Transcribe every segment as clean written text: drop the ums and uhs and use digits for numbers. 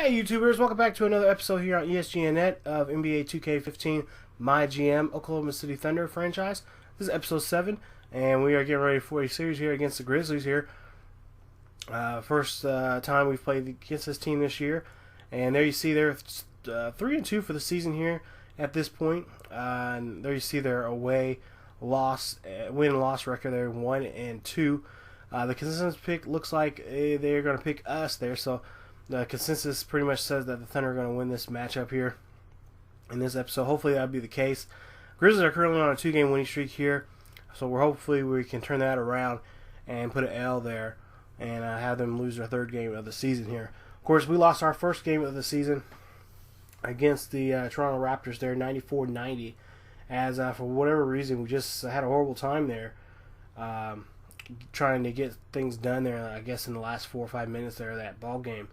Hey YouTubers, welcome back to another episode here on ESGNet of NBA 2K15 MyGM Oklahoma City Thunder franchise. This is episode 7, and we are getting ready for a series here against the Grizzlies here. First time we've played against this team this year, and there you see they're 3-2 for the season here at this point. And there you see their away loss, win and loss record. They're 1-2. The consensus pick looks like they're going to pick us there, so the consensus pretty much says that the Thunder are going to win this matchup here in this episode. Hopefully that'll be the case. Grizzlies are currently on a 2-game winning streak here, so hopefully we can turn that around and put an L there and have them lose their third game of the season here. Of course, we lost our first game of the season against the Toronto Raptors there, 94-90, as for whatever reason we just had a horrible time there trying to get things done there, I guess, in the last 4 or 5 minutes there of that ball game.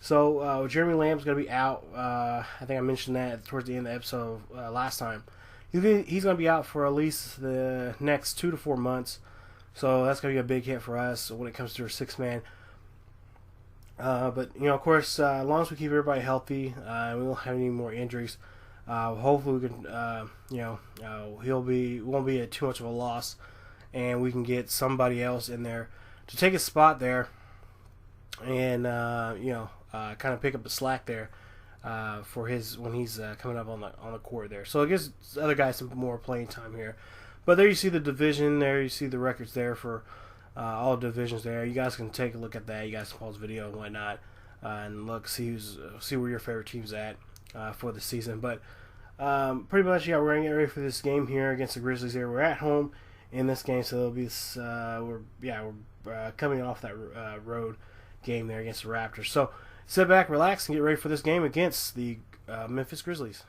So Jeremy Lamb's going to be out. I think I mentioned that towards the end of the episode last time. He's going to be out for at least the next 2 to 4 months. So that's going to be a big hit for us when it comes to our 6-man. But, you know, of course, as long as we keep everybody healthy and we won't have any more injuries, hopefully we can, won't be too much of a loss, and we can get somebody else in there to take a spot there and, kind of pick up the slack there for his when he's coming up on the court there. So it gives other guys some more playing time here. But there you see the division. There you see the records there for all divisions there. You guys can take a look at that. You guys can pause the video and whatnot and look, see where your favorite team's at for the season. But pretty much, yeah, we're going to get ready for this game here against the Grizzlies here. We're at home in this game, so it'll be we're coming off that road game there against the Raptors. So sit back, relax, and get ready for this game against the Memphis Grizzlies.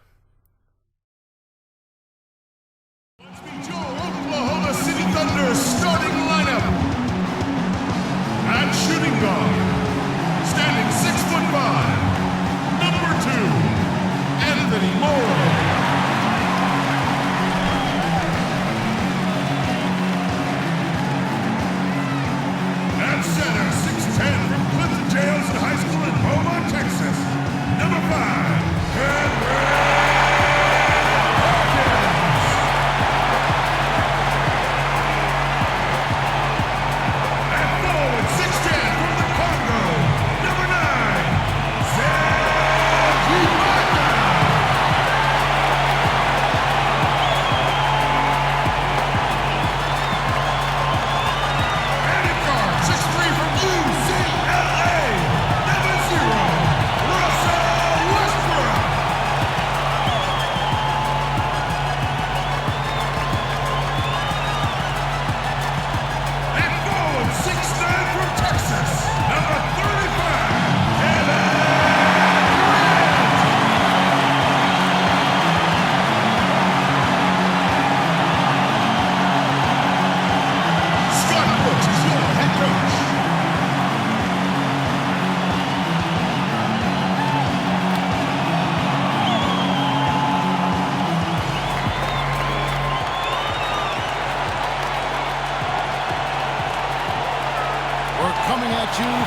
Oklahoma City Thunder starting lineup. At shooting guard, standing 6'5", number 2, Anthony Moore. At center, 6'10", from Clinton Jails High School in Beaumont, Texas, number 5, Henry.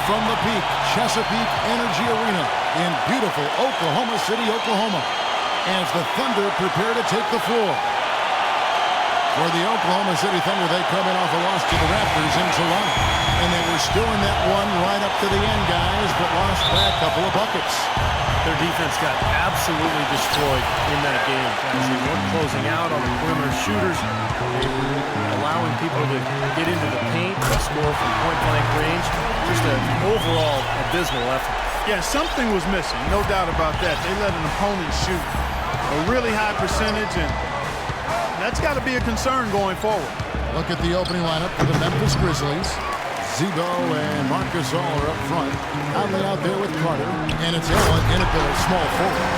From the peak, Chesapeake Energy Arena in beautiful Oklahoma City, Oklahoma, as the Thunder prepare to take the floor. For the Oklahoma City Thunder, they come in off a loss to the Raptors in Toronto, and they were still in that one right up to the end, guys, but lost by a couple of buckets. Their defense got absolutely destroyed in that game. They weren't closing out on the perimeter shooters. They were allowing people to get into the paint and score from point-blank range. Just an overall abysmal effort. Yeah, something was missing, no doubt about that. They let an opponent shoot a really high percentage, and that's got to be a concern going forward. Look at the opening lineup for the Memphis Grizzlies. Zebo and Marcus All are up front. Conley out there with Carter, and it's Ella in at the small forward.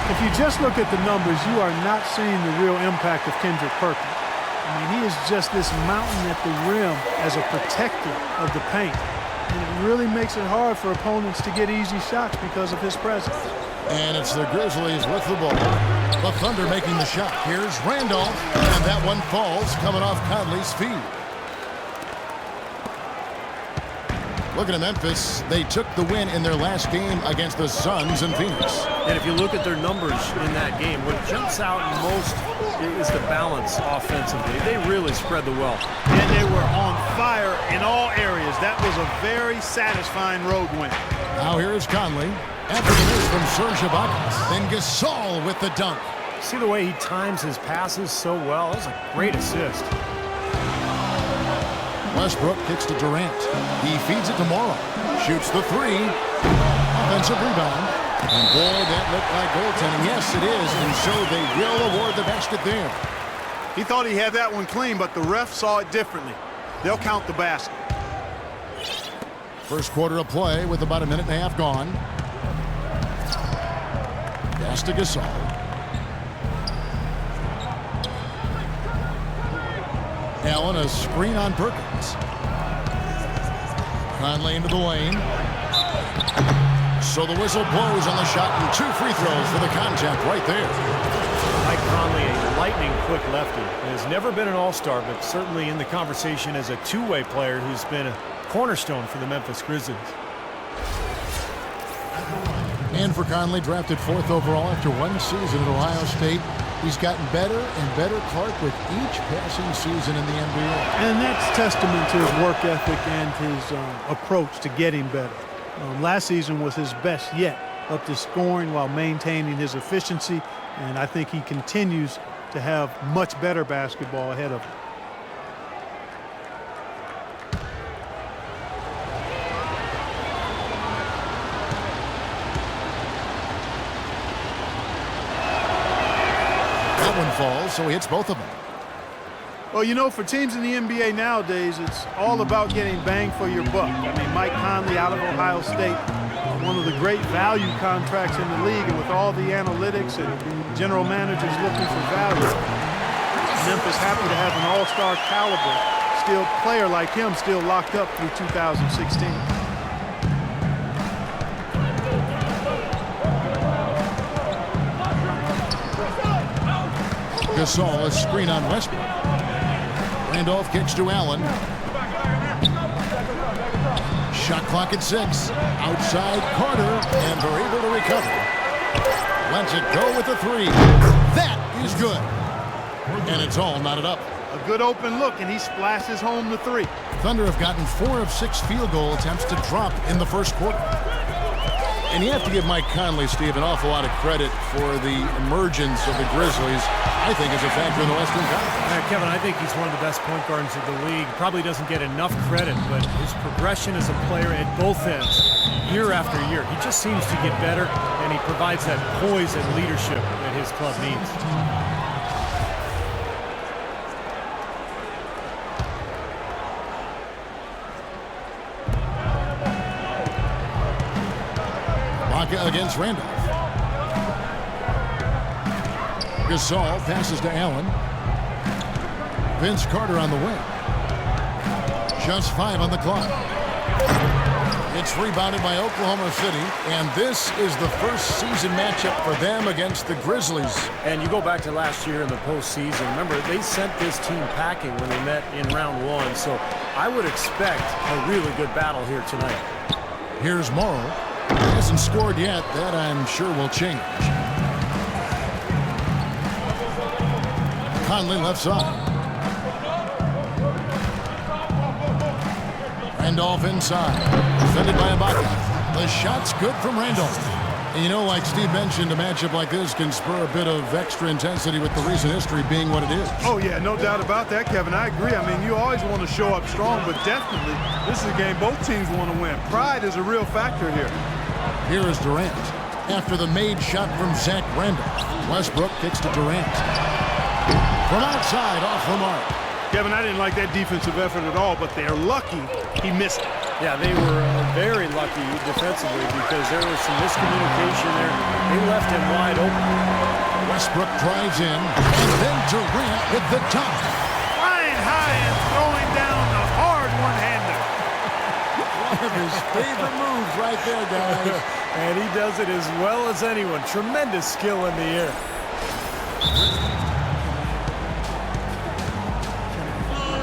If you just look at the numbers, you are not seeing the real impact of Kendrick Perkins. I mean, he is just this mountain at the rim as a protector of the paint. And it really makes it hard for opponents to get easy shots because of his presence. And it's the Grizzlies with the ball. The Thunder making the shot. Here's Randolph, and that one falls coming off Conley's feet. Looking at Memphis, they took the win in their last game against the Suns in Phoenix. And if you look at their numbers in that game, what jumps out most is the balance offensively. They really spread the wealth. And they were on fire in all areas. That was a very satisfying road win. Now here is Conley. After the miss from Serge Ibaka. Then Gasol with the dunk. See the way he times his passes so well? That was a great assist. Westbrook kicks to Durant. He feeds it to Morrow. Shoots the three. Offensive rebound. And boy, that looked like goaltending. Yes, it is. And so they will award the basket there. He thought he had that one clean, but the ref saw it differently. They'll count the basket. First quarter of play with about a minute and a half gone. Pass to Gasol. Allen, a screen on Perkins. Conley into the lane. So the whistle blows on the shot and 2 free throws for the contact right there. Mike Conley, a lightning-quick lefty. Has never been an all-star, but certainly in the conversation as a two-way player who's been a cornerstone for the Memphis Grizzlies. And for Conley, drafted 4th overall after 1 season at Ohio State. He's gotten better and better, Clark, with each passing season in the NBA. And that's testament to his work ethic and his approach to getting better. Last season was his best yet, up to scoring while maintaining his efficiency, and I think he continues to have much better basketball ahead of him. Falls, so he hits both of them. Well, you know, for teams in the NBA nowadays, it's all about getting bang for your buck. I mean, Mike Conley out of Ohio State, one of the great value contracts in the league, and with all the analytics and general managers looking for value, Memphis happy to have an all-star caliber player like him still locked up through 2016. Gasol, a screen on Westbrook. Randolph kicks to Allen. Shot clock at 6. Outside Carter, and they're able to recover. Lets it go with the 3. That is good. And it's all knotted up. A good open look, and he splashes home the 3. Thunder have gotten 4 of 6 field goal attempts to drop in the first quarter. And you have to give Mike Conley, Steve, an awful lot of credit for the emergence of the Grizzlies, I think, as a factor in the Western Conference. Kevin, I think he's one of the best point guards of the league. Probably doesn't get enough credit, but his progression as a player at both ends, year after year, he just seems to get better, and he provides that poise and leadership that his club needs. Against Randolph. Gasol passes to Allen. Vince Carter on the wing. Just 5 on the clock. It's rebounded by Oklahoma City, and this is the first season matchup for them against the Grizzlies. And you go back to last year in the postseason. Remember, they sent this team packing when they met in round 1, so I would expect a really good battle here tonight. Here's Morrow. Hasn't scored yet. That, I'm sure, will change. Conley left side. Randolph inside. Defended by Ibaka. The shot's good from Randolph. And you know, like Steve mentioned, a matchup like this can spur a bit of extra intensity with the recent history being what it is. Oh, yeah, no doubt about that, Kevin. I agree. I mean, you always want to show up strong, but definitely this is a game both teams want to win. Pride is a real factor here. Here is Durant. After the made shot from Zach Randolph. Westbrook kicks to Durant. From outside, off the mark. Kevin, I didn't like that defensive effort at all, but they're lucky he missed it. Yeah, they were very lucky defensively because there was some miscommunication there. They left him wide open. Westbrook drives in, and then Durant with the dunk. Flying high and throwing down the hard one-hander. One of his favorite moves right there, guys. And he does it as well as anyone. Tremendous skill in the air.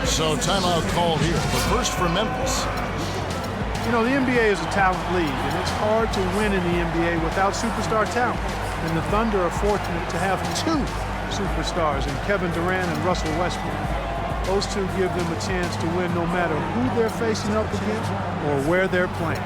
So timeout called here. The first for Memphis. You know, the NBA is a talent league, and it's hard to win in the NBA without superstar talent. And the Thunder are fortunate to have two superstars in Kevin Durant and Russell Westbrook. Those two give them a chance to win no matter who they're facing up against or where they're playing.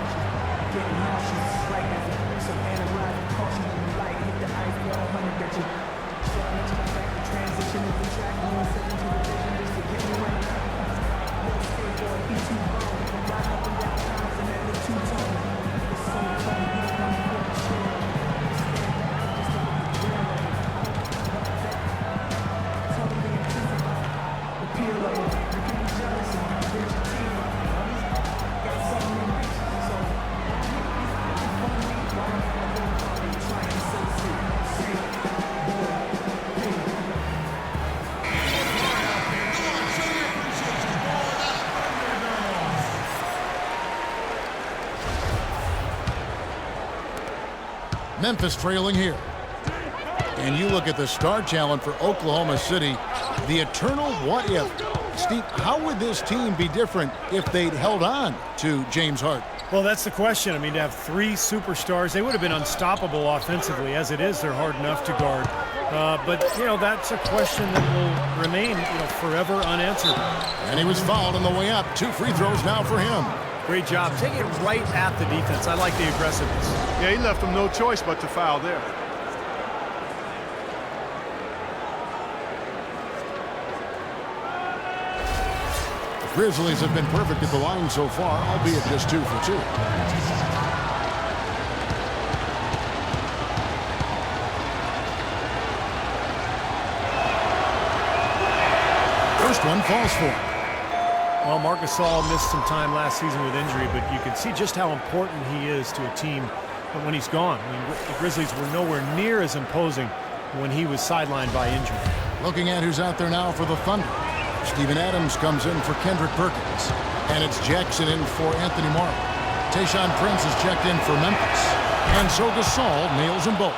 Memphis trailing here. And you look at the star talent for Oklahoma City, the eternal what if. Steve, how would this team be different if they'd held on to James Harden? Well, that's the question. I mean, to have three superstars, they would have been unstoppable offensively. As it is, they're hard enough to guard. But, you know, that's a question that will remain, forever unanswered. And he was fouled on the way up. 2 free throws now for him. Great job. Take it right at the defense. I like the aggressiveness. Yeah, he left them no choice but to foul there. The Grizzlies have been perfect at the line so far, albeit just 2 for 2. First one falls for him. Well, Marc Gasol missed some time last season with injury, but you can see just how important he is to a team when he's gone. I mean, the Grizzlies were nowhere near as imposing when he was sidelined by injury. Looking at who's out there now for the Thunder. Steven Adams comes in for Kendrick Perkins. And it's Jackson in for Anthony Morrow. Tayshaun Prince is checked in for Memphis. And so Gasol nails them both.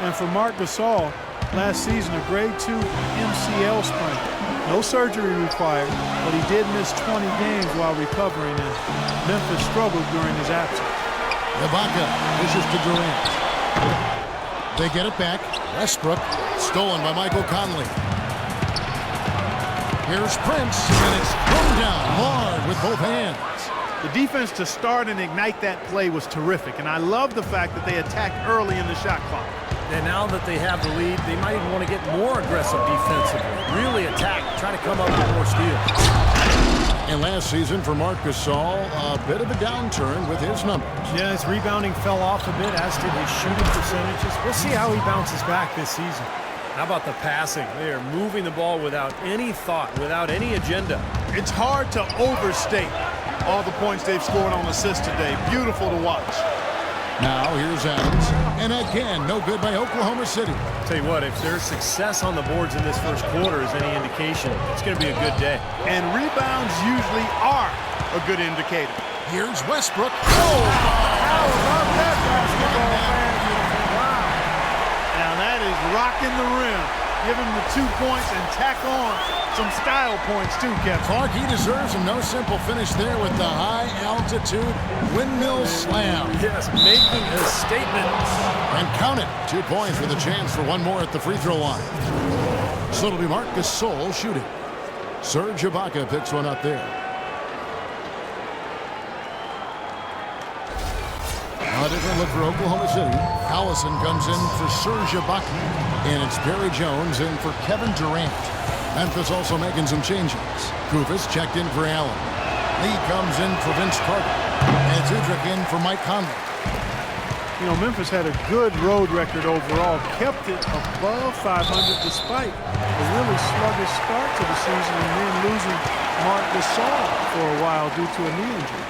And for Marc Gasol, last season a grade 2 MCL sprain. No surgery required, but he did miss 20 games while recovering, and Memphis struggled during his absence. Ibaka pushes to Durant. They get it back. Westbrook, stolen by Michael Conley. Here's Prince, and it's thrown down hard with both hands. The defense to start and ignite that play was terrific, and I love the fact that they attacked early in the shot clock. And now that they have the lead, they might even want to get more aggressive defensively. Really attack, try to come up with more steals. And last season for Marc Gasol, a bit of a downturn with his numbers. Yeah, his rebounding fell off a bit, as did his shooting percentages. We'll see how he bounces back this season. How about the passing? They are moving the ball without any thought, without any agenda. It's hard to overstate all the points they've scored on assists today. Beautiful to watch. Now here's Adams, and again, no good by Oklahoma City. Tell you what, if there's success on the boards in this first quarter is any indication, it's going to be a good day. And rebounds usually are a good indicator. Here's Westbrook. Oh! How about that basketball, man? Wow. Now that is rocking the rim. Give him the 2 points and tack on some style points too, Kevin. Clark, he deserves him. No simple finish there with the high-altitude windmill slam. Yes, making a statement. And count it. 2 points with a chance for one more at the free throw line. So it'll be Marc Gasol shooting. Serge Ibaka picks one up there. A different look for Oklahoma City. Allison comes in for Serge Ibaka. And it's Perry Jones in for Kevin Durant. Memphis also making some changes. Kufis checked in for Allen. Lee comes in for Vince Carter. And Zudrick in for Mike Conley. You know, Memphis had a good road record overall. Kept it above 500 despite a really sluggish start to the season and then losing Marc Gasol for a while due to a knee injury.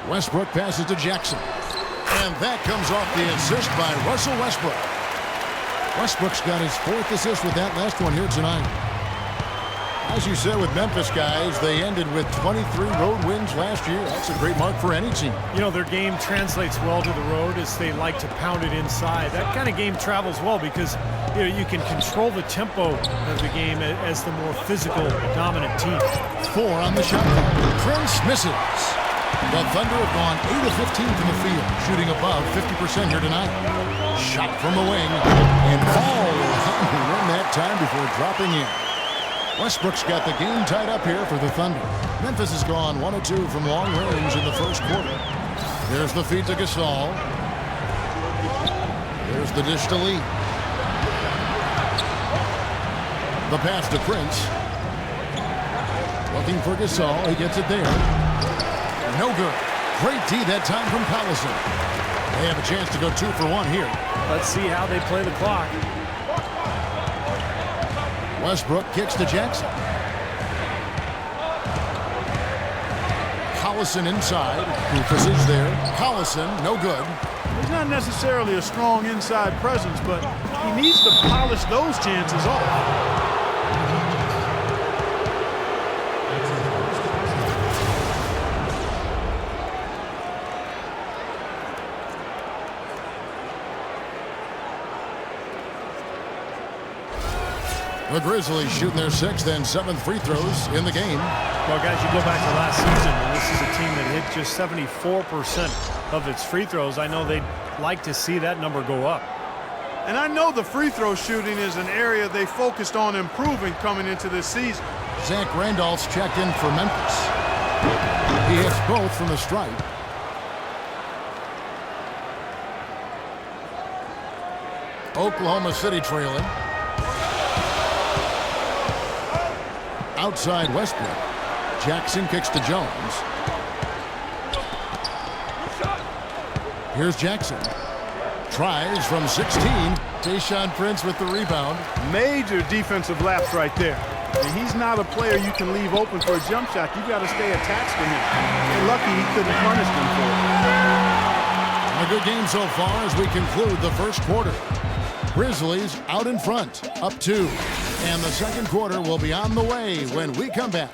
Westbrook passes to Jackson. And that comes off the assist by Russell Westbrook. Westbrook's got his 4th assist with that last one here tonight. As you said with Memphis, guys, they ended with 23 road wins last year. That's a great mark for any team. You know, their game translates well to the road as they like to pound it inside. That kind of game travels well because you can control the tempo of the game as the more physical, dominant team. 4 on the shot clock. Prince misses. The Thunder have gone 8 of 15 from the field, shooting above 50% here tonight. Shot from the wing and falls. Won that time before dropping in. Westbrook's got the game tied up here for the Thunder. Memphis has gone 1 of 2 from long range in the first quarter. There's the feed to Gasol. There's the dish to Lee. The pass to Prince. Looking for Gasol. He gets it there. No good. Great D that time from Collison. They have a chance to go 2 for 1 here. Let's see how they play the clock. Westbrook kicks to Jackson. Collison inside. Rufus is there. Collison, no good. He's not necessarily a strong inside presence, but he needs to polish those chances off. The Grizzlies shooting their 6th and 7th free throws in the game. Well, guys, you go back to last season, and this is a team that hit just 74% of its free throws. I know they'd like to see that number go up. And I know the free throw shooting is an area they focused on improving coming into this season. Zach Randolph's checked in for Memphis. He hits both from the stripe. Oklahoma City trailing. Outside Westbrook. Jackson kicks to Jones. Here's Jackson. Tries from 16. Tayshaun Prince with the rebound. Major defensive lapse right there. And he's not a player you can leave open for a jump shot. You got to stay attached to him. You're lucky he couldn't punish them for it. A good game so far as we conclude the first quarter. Grizzlies out in front, up 2. And the second quarter will be on the way when we come back.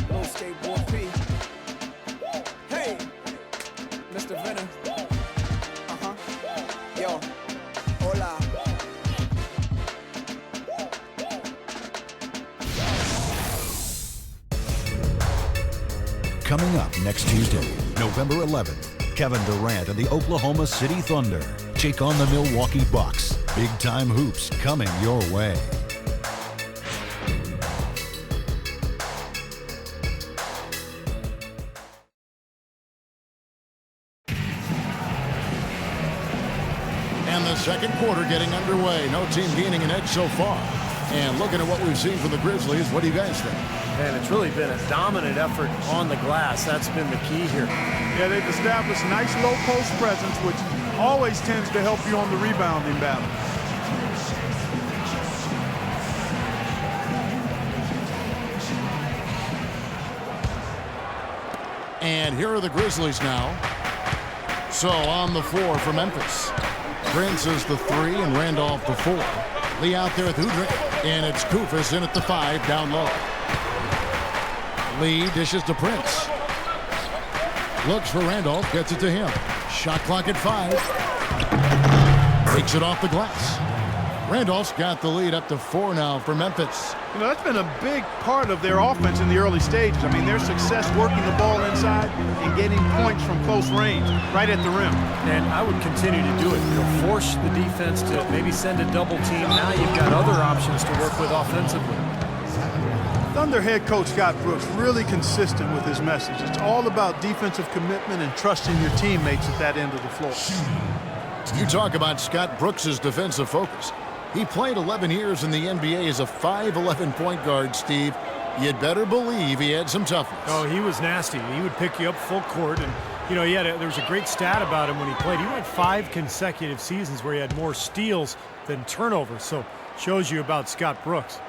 Little skateboard P. Hey, Mr. Venner. Yo, hola. Coming up next Tuesday, November 11th, Kevin Durant and the Oklahoma City Thunder take on the Milwaukee Bucks. Big-time hoops coming your way. And the second quarter getting underway. No team gaining an edge so far. And looking at what we've seen from the Grizzlies, what do you guys think? And it's really been a dominant effort on the glass. That's been the key here. Yeah, they've established nice low post presence, which always tends to help you on the rebounding battle. And here are the Grizzlies now. So on the floor for Memphis. Prince is the 3 and Randolph the 4. Lee out there with Udrih. And it's Kufis in at the 5 down low. Lee dishes to Prince. Looks for Randolph, gets it to him. Shot clock at 5. Takes it off the glass. Randolph's got the lead up to 4 now for Memphis. You know, that's been a big part of their offense in the early stages. I mean, their success working the ball inside and getting points from close range, right at the rim. And I would continue to do it. You'll force the defense to maybe send a double team. Now you've got other options to work with offensively. Thunder head coach Scott Brooks really consistent with his message. It's all about defensive commitment and trusting your teammates at that end of the floor. You talk about Scott Brooks' defensive focus. He played 11 years in the NBA as a 5'11" point guard, Steve. You'd better believe he had some toughness. Oh, he was nasty. He would pick you up full court. And, you know, there was a great stat about him when he played. He went 5 consecutive seasons where he had more steals than turnovers. So, shows you about Scott Brooks.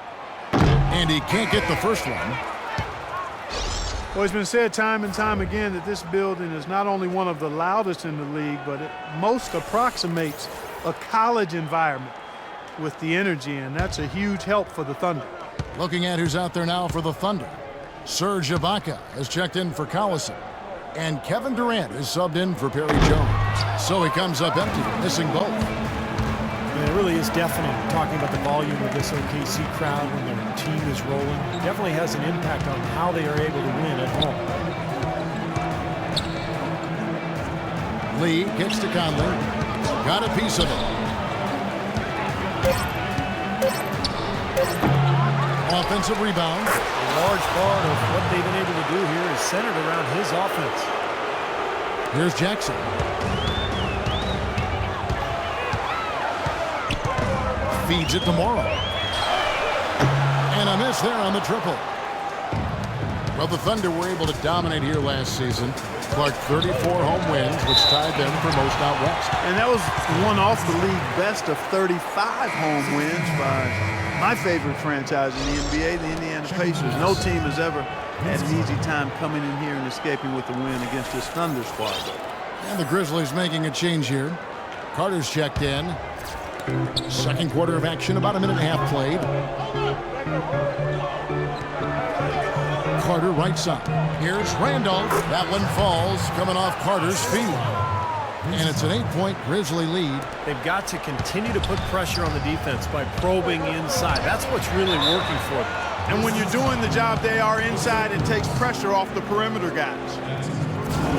And he can't get the first one. Well, it's been said time and time again that this building is not only one of the loudest in the league, but it most approximates a college environment with the energy, and that's a huge help for the Thunder. Looking at who's out there now for the Thunder. Serge Ibaka has checked in for Collison. And Kevin Durant is subbed in for Perry Jones. So he comes up empty, missing both. And it really is definite talking about the volume of this OKC crowd when their team is rolling. It definitely has an impact on how they are able to win at home. Lee kicks to Conley. Got a piece of it. Offensive rebound. A large part of what they've been able to do here is centered around his offense. Here's Jackson. Feeds it to Morrow. And a miss there on the triple. Well, the Thunder were able to dominate here last season. Clark 34 home wins, which tied them for most out west. And that was one off the league best of 35 home wins by my favorite franchise in the NBA, the Indiana Pacers. No team has ever had an easy time coming in here and escaping with a win against this Thunder squad. And the Grizzlies making a change here. Carter's checked in. Second quarter of action, about a minute and a half played. Carter right side. Here's Randolph. That one falls, coming off Carter's feet. And it's an 8-point Grizzly lead. They've got to continue to put pressure on the defense by probing inside. That's what's really working for them. And when you're doing the job they are inside, it takes pressure off the perimeter guys.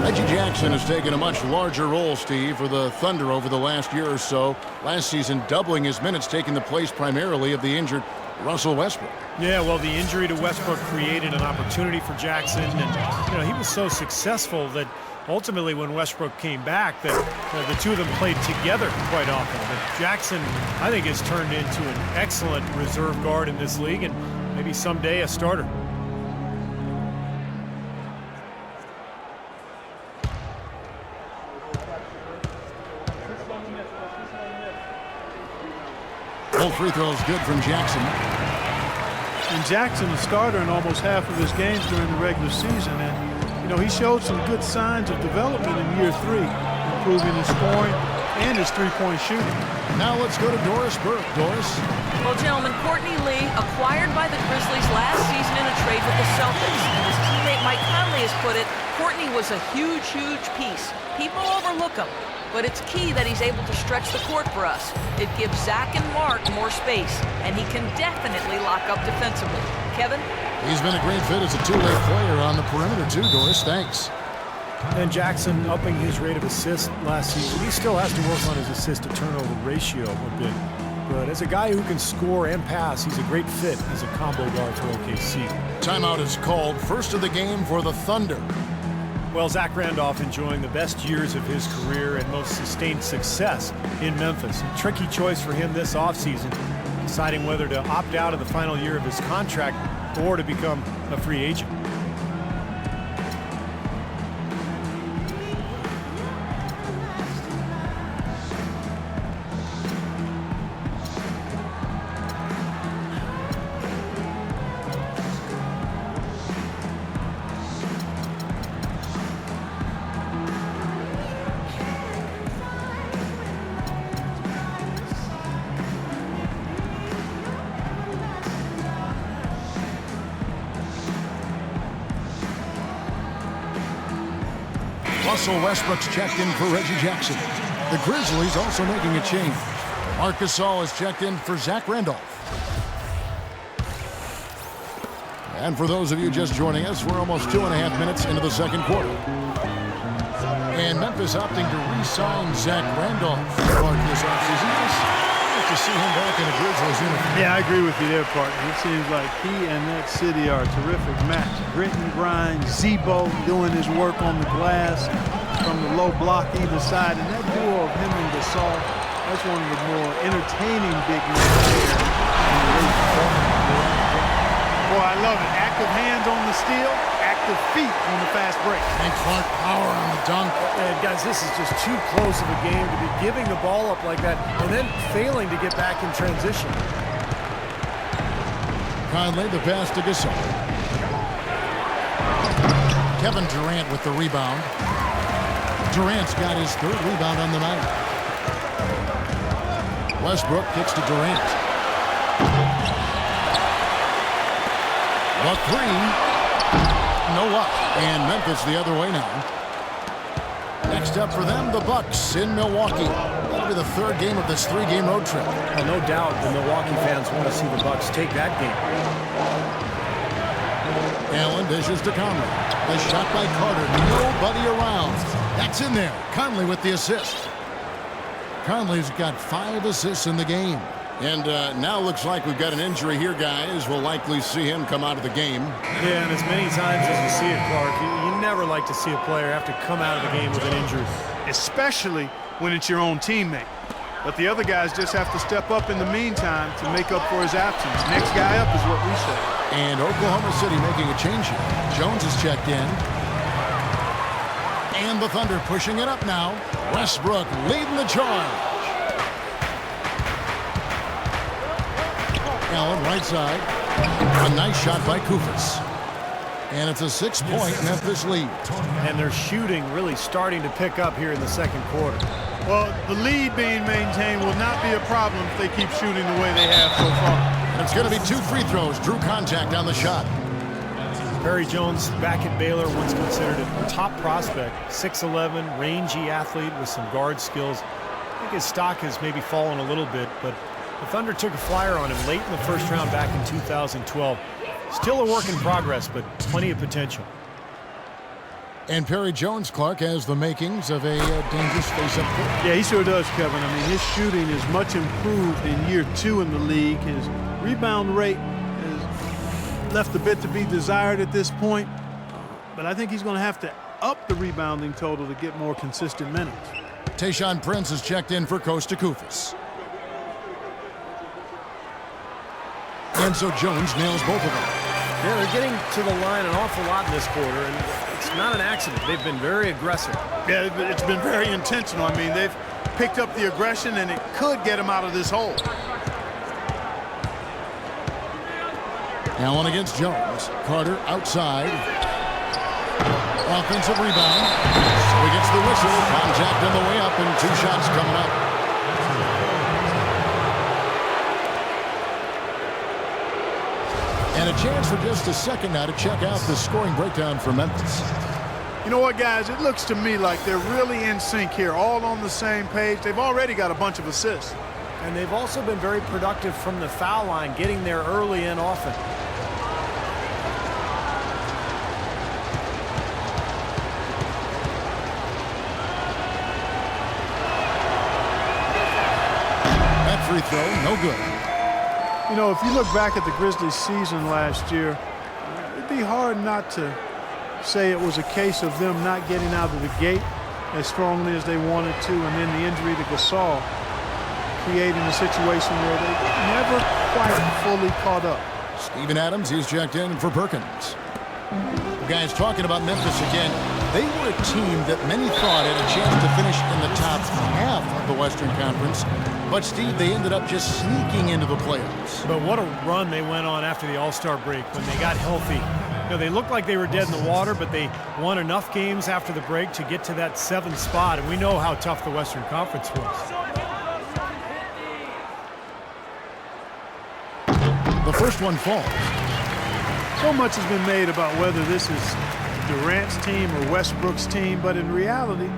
Reggie Jackson has taken a much larger role, Steve, for the Thunder over the last year or so. Last season, doubling his minutes, taking the place primarily of the injured Russell Westbrook. Yeah, well, the injury to Westbrook created an opportunity for Jackson, and he was so successful that ultimately when Westbrook came back, that the two of them played together quite often. But Jackson, I think, has turned into an excellent reserve guard in this league, and maybe someday a starter. Both free throws good from Jackson. And Jackson, a starter in almost half of his games during the regular season. And, he showed some good signs of development in year 3, improving his scoring and his three-point shooting. Now let's go to Doris Burke. Doris? Well, gentlemen, Courtney Lee, acquired by the Grizzlies last season in a trade with the Celtics. And as teammate Mike Conley has put it, Courtney was a huge, huge piece. People overlook him, but it's key that he's able to stretch the court for us. It gives Zach and Mark more space, and he can definitely lock up defensively. Kevin? He's been a great fit as a two-way player on the perimeter too, Doris. Thanks. And Jackson upping his rate of assists last season. He still has to work on his assist-to-turnover ratio a bit. But as a guy who can score and pass, he's a great fit as a combo guard for OKC. Timeout is called. First of the game for the Thunder. Well, Zach Randolph enjoying the best years of his career and most sustained success in Memphis. A tricky choice for him this offseason, deciding whether to opt out of the final year of his contract or to become a free agent. Russell Westbrook's checked in for Reggie Jackson. The Grizzlies also making a change. Marc Gasol has checked in for Zach Randolph. And for those of you just joining us, we're almost 2.5 minutes into the second quarter. And Memphis opting to re-sign Zach Randolph this offseason. Nice to see him back in a Grizzlies uniform. Yeah, I agree with you there, partner. It seems like he and that city are a terrific match. Grit and grind, Zebo doing his work on the glass from the low block either side. And that duo of him and Gasol, that's one of the more entertaining big men here in the league. Boy, I love it. Active hands on the steal, active feet on the fast break. And Clark power on the dunk. And guys, this is just too close of a game to be giving the ball up like that and then failing to get back in transition. Conley, the pass to Gasol. Kevin Durant with the rebound. Durant's got his third rebound on the night. Westbrook kicks to Durant. The three. No luck. And Memphis the other way now. Next up for them, the Bucks in Milwaukee. That'll be the third game of this three-game road trip. Well, no doubt the Milwaukee fans want to see the Bucks take that game. Allen dishes to Conley. The shot by Carter. Nobody around. That's in there. Conley with the assist. Conley's got 5 assists in the game. And now looks like we've got an injury here, guys. We'll likely see him come out of the game. Yeah, and as many times as you see it, Clark, you never like to see a player have to come out of the game with an injury. Especially when it's your own teammate. But the other guys just have to step up in the meantime to make up for his absence. Next guy up is what we say. And Oklahoma City making a change here. Jones is checked in. And the Thunder pushing it up now. Westbrook leading the charge. Allen right side. A nice shot by Koufos. And it's a 6-point Memphis lead. And their shooting really starting to pick up here in the second quarter. Well, the lead being maintained will not be a problem if they keep shooting the way they have so far. And it's going to be 2 free throws. Drew contact on the shot. Perry Jones back at Baylor, once considered a top prospect. 6'11", rangy athlete with some guard skills. I think his stock has maybe fallen a little bit, but the Thunder took a flyer on him late in the first round back in 2012. Still a work in progress, but plenty of potential. And Perry Jones, Clark, has the makings of a dangerous face-up court. Yeah, he sure does, Kevin. I mean, his shooting is much improved in year 2 in the league. His rebound rate has left a bit to be desired at this point. But I think he's going to have to up the rebounding total to get more consistent minutes. Tayshaun Prince is checked in for Costa Koufos. And so Jones nails both of them. Yeah, they're getting to the line an awful lot in this quarter, and it's not an accident. They've been very aggressive. Yeah, it's been very intentional. I mean, they've picked up the aggression, and it could get them out of this hole. Allen against Jones. Carter outside. Offensive rebound. So he gets the whistle. Contact on the way up, and 2 shots coming up. And a chance for just a second now to check out the scoring breakdown for Memphis. You know what, guys? It looks to me like they're really in sync here, all on the same page. They've already got a bunch of assists. And they've also been very productive from the foul line, getting there early and often. That free throw, no good. You know, if you look back at the Grizzlies season last year, it'd be hard not to say it was a case of them not getting out of the gate as strongly as they wanted to, and then the injury to Gasol creating a situation where they never quite fully caught up. Steven Adams, he's checked in for Perkins. Guys, talking about Memphis again, they were a team that many thought had a chance to finish in the top half of the Western Conference. But, Steve, they ended up just sneaking into the playoffs. But what a run they went on after the All-Star break when they got healthy. You know, they looked like they were dead in the water, but they won enough games after the break to get to that 7th spot, and we know how tough the Western Conference was. The first one falls. So much has been made about whether this is Durant's team or Westbrook's team, but in reality,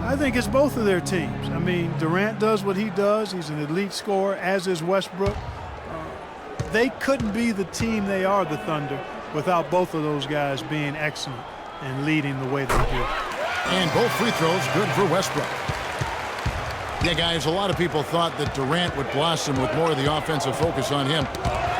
I think it's both of their teams. I mean, Durant does what he does. He's an elite scorer, as is Westbrook. They couldn't be the team they are, the Thunder, without both of those guys being excellent and leading the way they do. And both free throws good for Westbrook. Yeah, guys, a lot of people thought that Durant would blossom with more of the offensive focus on him.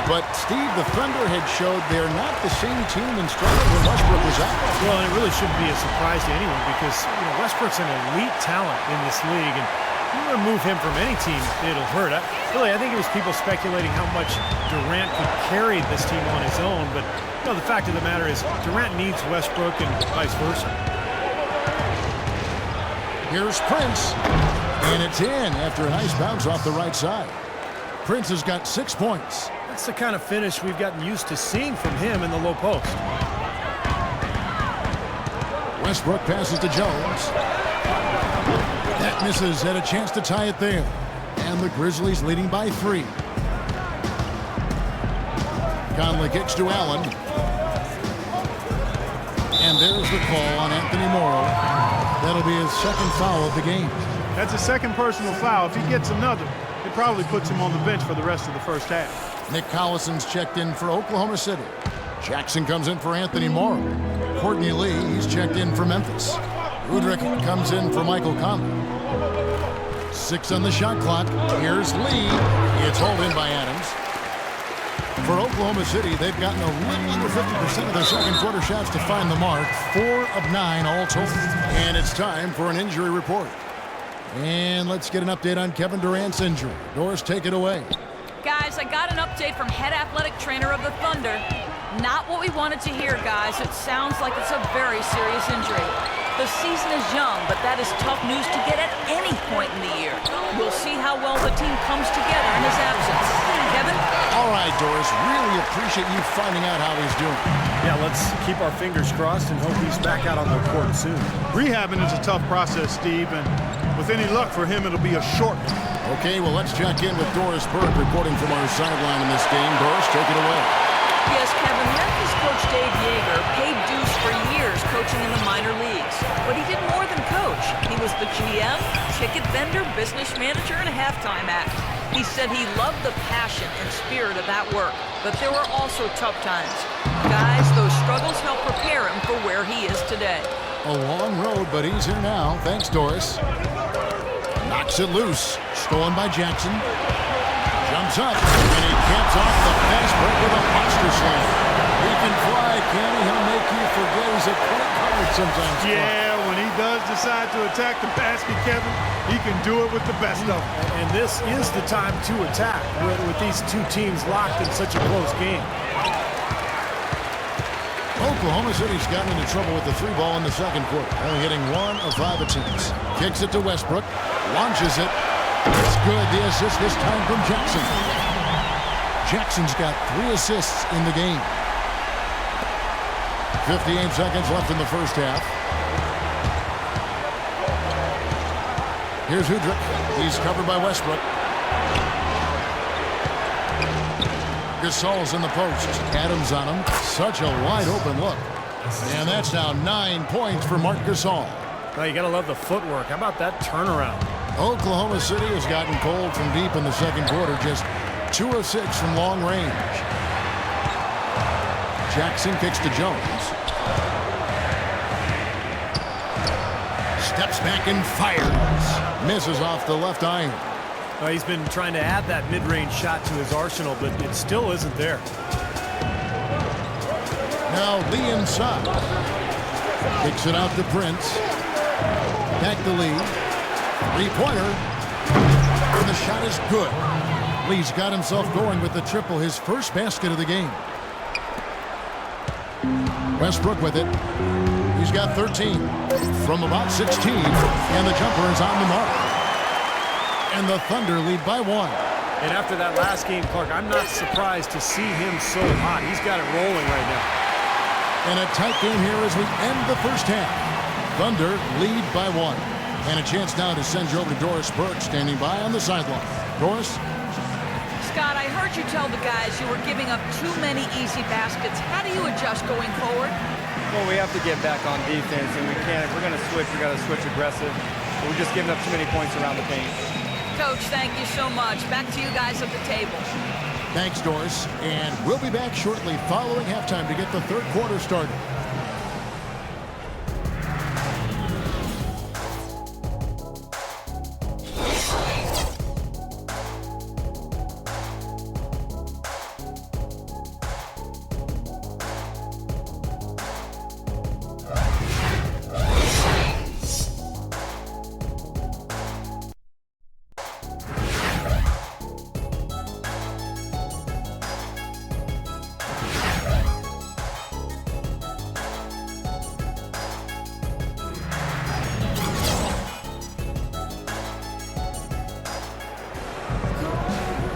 But, Steve, the Thunder had showed they're not the same team in strength when Westbrook was out. Well, and it really shouldn't be a surprise to anyone because Westbrook's an elite talent in this league, and you remove him from any team, it'll hurt. I think it was people speculating how much Durant could carry this team on his own, but the fact of the matter is Durant needs Westbrook and vice versa. Here's Prince, and it's in after a nice bounce off the right side. Prince has got 6 points. That's the kind of finish we've gotten used to seeing from him in the low post. Westbrook passes to Jones. That misses, had a chance to tie it there. And the Grizzlies leading by 3. Conley kicks to Allen. And there's the call on Anthony Morrow. That'll be his second foul of the game. That's a second personal foul. If he gets another, it probably puts him on the bench for the rest of the first half. Nick Collison's checked in for Oklahoma City. Jackson comes in for Anthony Morrow. Courtney Lee, he's checked in for Memphis. Udrich comes in for Michael Conley. 6 on the shot clock. Here's Lee. It's hauled in by Adams. For Oklahoma City, they've gotten a little under 50% of their second quarter shots to find the mark. 4 of 9 all total. And it's time for an injury report. And let's get an update on Kevin Durant's injury. Doris, take it away. Guys, I got an update from head athletic trainer of the Thunder. Not what we wanted to hear, guys. It sounds like it's a very serious injury. The season is young, but that is tough news to get at any point in the year. We'll see how well the team comes together in his absence. Kevin? All right, Doris. Really appreciate you finding out how he's doing. Yeah, let's keep our fingers crossed and hope he's back out on the court soon. Rehabbing is a tough process, Steve, and with any luck for him, it'll be a short one. Okay, well, let's check in with Doris Burke reporting from our sideline in this game. Doris, take it away. Yes, Kevin, Memphis coach Dave Yeager paid dues for years coaching in the minor leagues. But he did more than coach. He was the GM, ticket vendor, business manager, and halftime act. He said he loved the passion and spirit of that work. But there were also tough times. Guys, those struggles helped prepare him for where he is today. A long road, but he's here now. Thanks, Doris. Knocks it loose. Stolen by Jackson. Jumps up, and he caps off the fast break with a monster slam. He can fly, can he? He'll make you forget he's a quick card sometimes. Yeah, when he does decide to attack the basket, Kevin, he can do it with the best of them. And this is the time to attack with these two teams locked in such a close game. Oklahoma City's gotten into trouble with the 3-ball in the second quarter, only hitting 1 of 5 attempts. Kicks it to Westbrook, launches it. It's good. The assist this time from Jackson. Jackson's got 3 assists in the game. 58 seconds left in the first half. Here's Udrich. He's covered by Westbrook. Gasol's in the post. Adams on him. Such a wide open look. And that's now 9 points for Marc Gasol. Well, you got to love the footwork. How about that turnaround? Oklahoma City has gotten cold from deep in the second quarter. Just 2 of 6 from long range. Jackson kicks to Jones. Steps back and fires. Misses off the left iron. Well, he's been trying to add that mid-range shot to his arsenal, but it still isn't there. Now Lee inside. Kicks it out to Prince. Back to Lee. 3-pointer. And the shot is good. Lee's got himself going with the triple, his first basket of the game. Westbrook with it. He's got 13 from about 16, and the jumper is on the mark. And the Thunder lead by 1. And after that last game, Clark, I'm not surprised to see him so hot. He's got it rolling right now. And a tight game here as we end the first half. Thunder lead by 1. And a chance now to send you over to Doris Burke, standing by on the sideline. Doris? Scott, I heard you tell the guys you were giving up too many easy baskets. How do you adjust going forward? Well, we have to get back on defense, and we can't. If we're going to switch, we got to switch aggressive. But we're just giving up too many points around the paint. Coach, thank you so much. Back to you guys at the table. Thanks, Doris. And we'll be back shortly following halftime to get the third quarter started.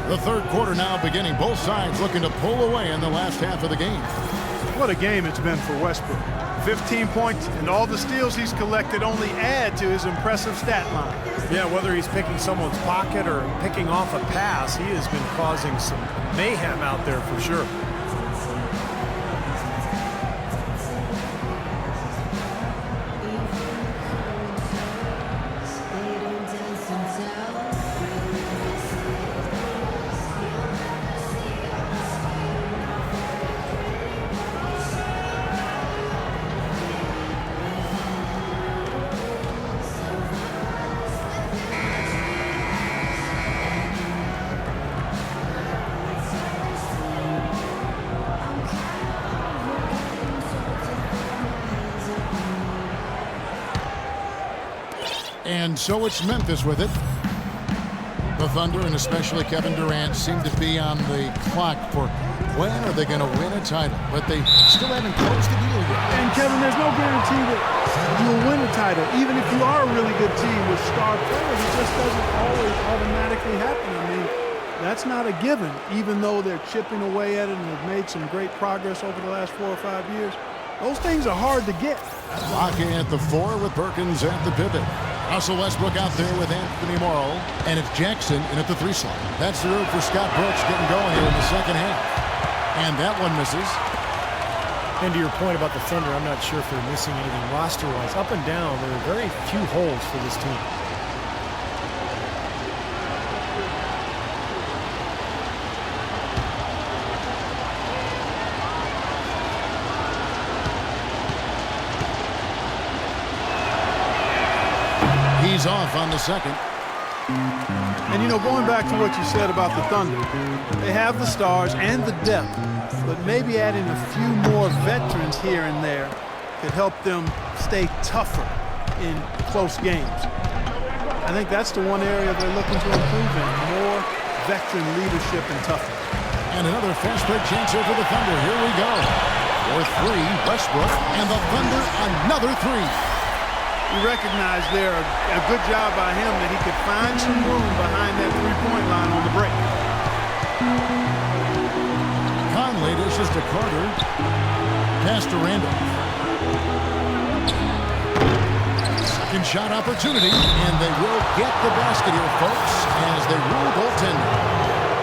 The third quarter now beginning. Both sides looking to pull away in the last half of the game. What a game it's been for Westbrook. 15 points and all the steals he's collected only add to his impressive stat line. Yeah, whether he's picking someone's pocket or picking off a pass, he has been causing some mayhem out there for sure. And so it's Memphis with it. The Thunder, and especially Kevin Durant, seem to be on the clock for when are they going to win a title. But they still haven't closed the deal yet. And Kevin, there's no guarantee that you'll win a title. Even if you are a really good team with star players, it just doesn't always automatically happen. I mean, that's not a given, even though they're chipping away at it and have made some great progress over the last 4 or 5 years. Those things are hard to get. Locking at the 4 with Perkins at the pivot. Russell Westbrook out there with Anthony Morrow, and it's Jackson in at the 3 slot. That's the road for Scott Brooks getting going here in the second half. And that one misses. And to your point about the Thunder, I'm not sure if they're missing anything roster-wise. Up and down, there are very few holes for this team. He's off on the second. And, you know, going back to what you said about the Thunder, they have the stars and the depth, but maybe adding a few more veterans here and there could help them stay tougher in close games. I think that's the one area they're looking to improve in, more veteran leadership and toughness. And another fast break chance here for the Thunder. Here we go. For 3, Westbrook, and the Thunder another 3. You recognize there a good job by him that he could find some room behind that three-point line on the break. Conley dishes to Carter. Pass to Randolph. Second shot opportunity, and they will get the basket here, folks, as they rule goaltender.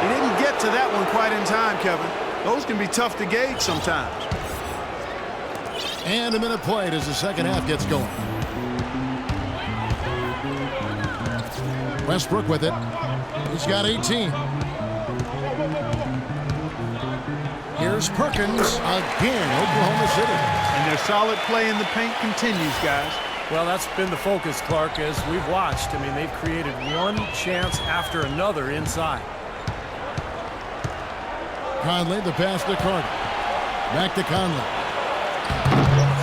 He didn't get to that one quite in time, Kevin. Those can be tough to gauge sometimes. And a minute played as the second half gets going. Westbrook with it. He's got 18. Here's Perkins again, Oklahoma City. And their solid play in the paint continues, guys. Well, that's been the focus, Clark, as we've watched. I mean, they've created one chance after another inside. Conley, the pass to Carter. Back to Conley.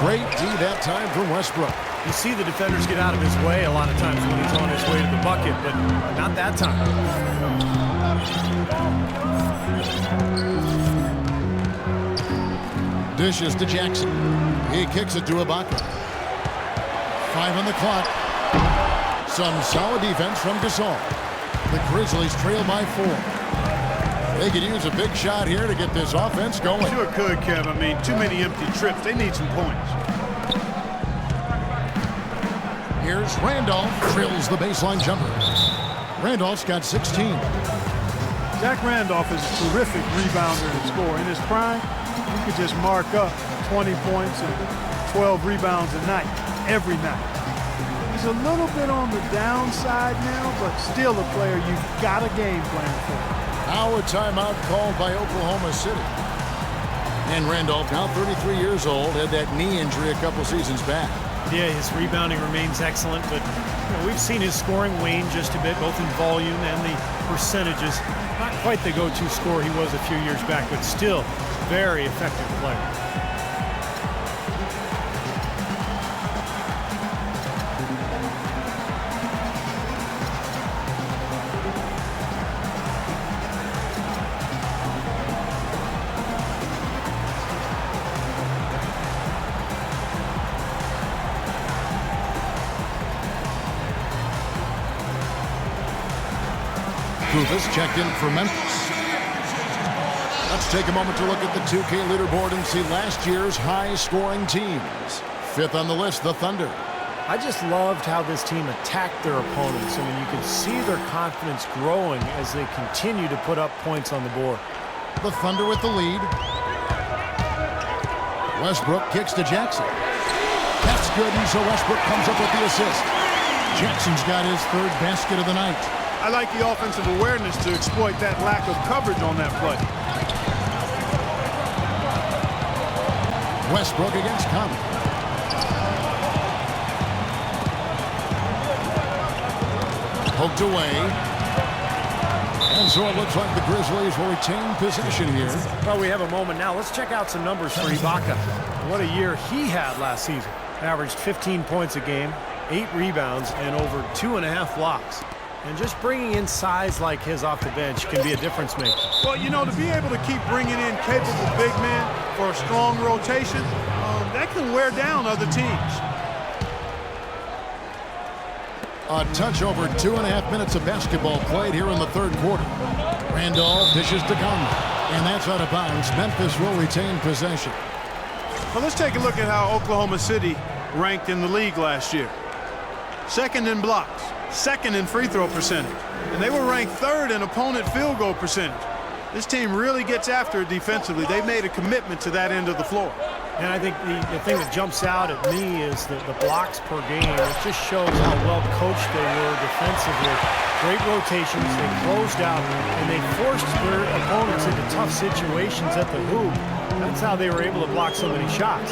Great D that time from Westbrook. You see the defenders get out of his way a lot of times when he's on his way to the bucket, but not that time. Dishes to Jackson. He kicks it to Ibaka. 5 on the clock. Some solid defense from Gasol. The Grizzlies trail by 4. They could use a big shot here to get this offense going. Sure could, Kev. I mean, too many empty trips. They need some points. Here's Randolph, drills the baseline jumper. Randolph's got 16. Zach Randolph is a terrific rebounder and scorer. In his prime, you could just mark up 20 points and 12 rebounds a night, every night. He's a little bit on the downside now, but still a player you've got a game plan for. Now a timeout called by Oklahoma City. And Randolph, now 33 years old, had that knee injury a couple seasons back. Yeah, his rebounding remains excellent, but we've seen his scoring wane just a bit, both in volume and the percentages. Not quite the go-to scorer he was a few years back, but still very effective player. Rufus checked in for Memphis. Let's take a moment to look at the 2K leaderboard and see last year's high-scoring teams. 5th on the list, the Thunder. I just loved how this team attacked their opponents. I mean, you can see their confidence growing as they continue to put up points on the board. The Thunder with the lead. Westbrook kicks to Jackson. That's good, and so Westbrook comes up with the assist. Jackson's got his 3rd basket of the night. I like the offensive awareness to exploit that lack of coverage on that play. Westbrook against Conley. Poked away. And so it looks like the Grizzlies will retain possession here. Well, we have a moment now. Let's check out some numbers for Ibaka. What a year he had last season. Averaged 15 points a game, 8 rebounds, and over 2.5 blocks. And just bringing in size like his off the bench can be a difference maker. Well, you know, to be able to keep bringing in capable big men for a strong rotation, that can wear down other teams. A touch over 2.5 minutes of basketball played here in the third quarter. Randolph dishes to Conley, and that's out of bounds. Memphis will retain possession. Well, let's take a look at how Oklahoma City ranked in the league last year. Second in blocks, second in free throw percentage, and they were ranked third in opponent field goal percentage. This team really gets after it defensively. They made a commitment to that end of the floor. And I think the thing that jumps out at me is the blocks per game. It just shows how well coached they were defensively. Great rotations, they closed out, and they forced their opponents into tough situations at the hoop. That's how they were able to block so many shots.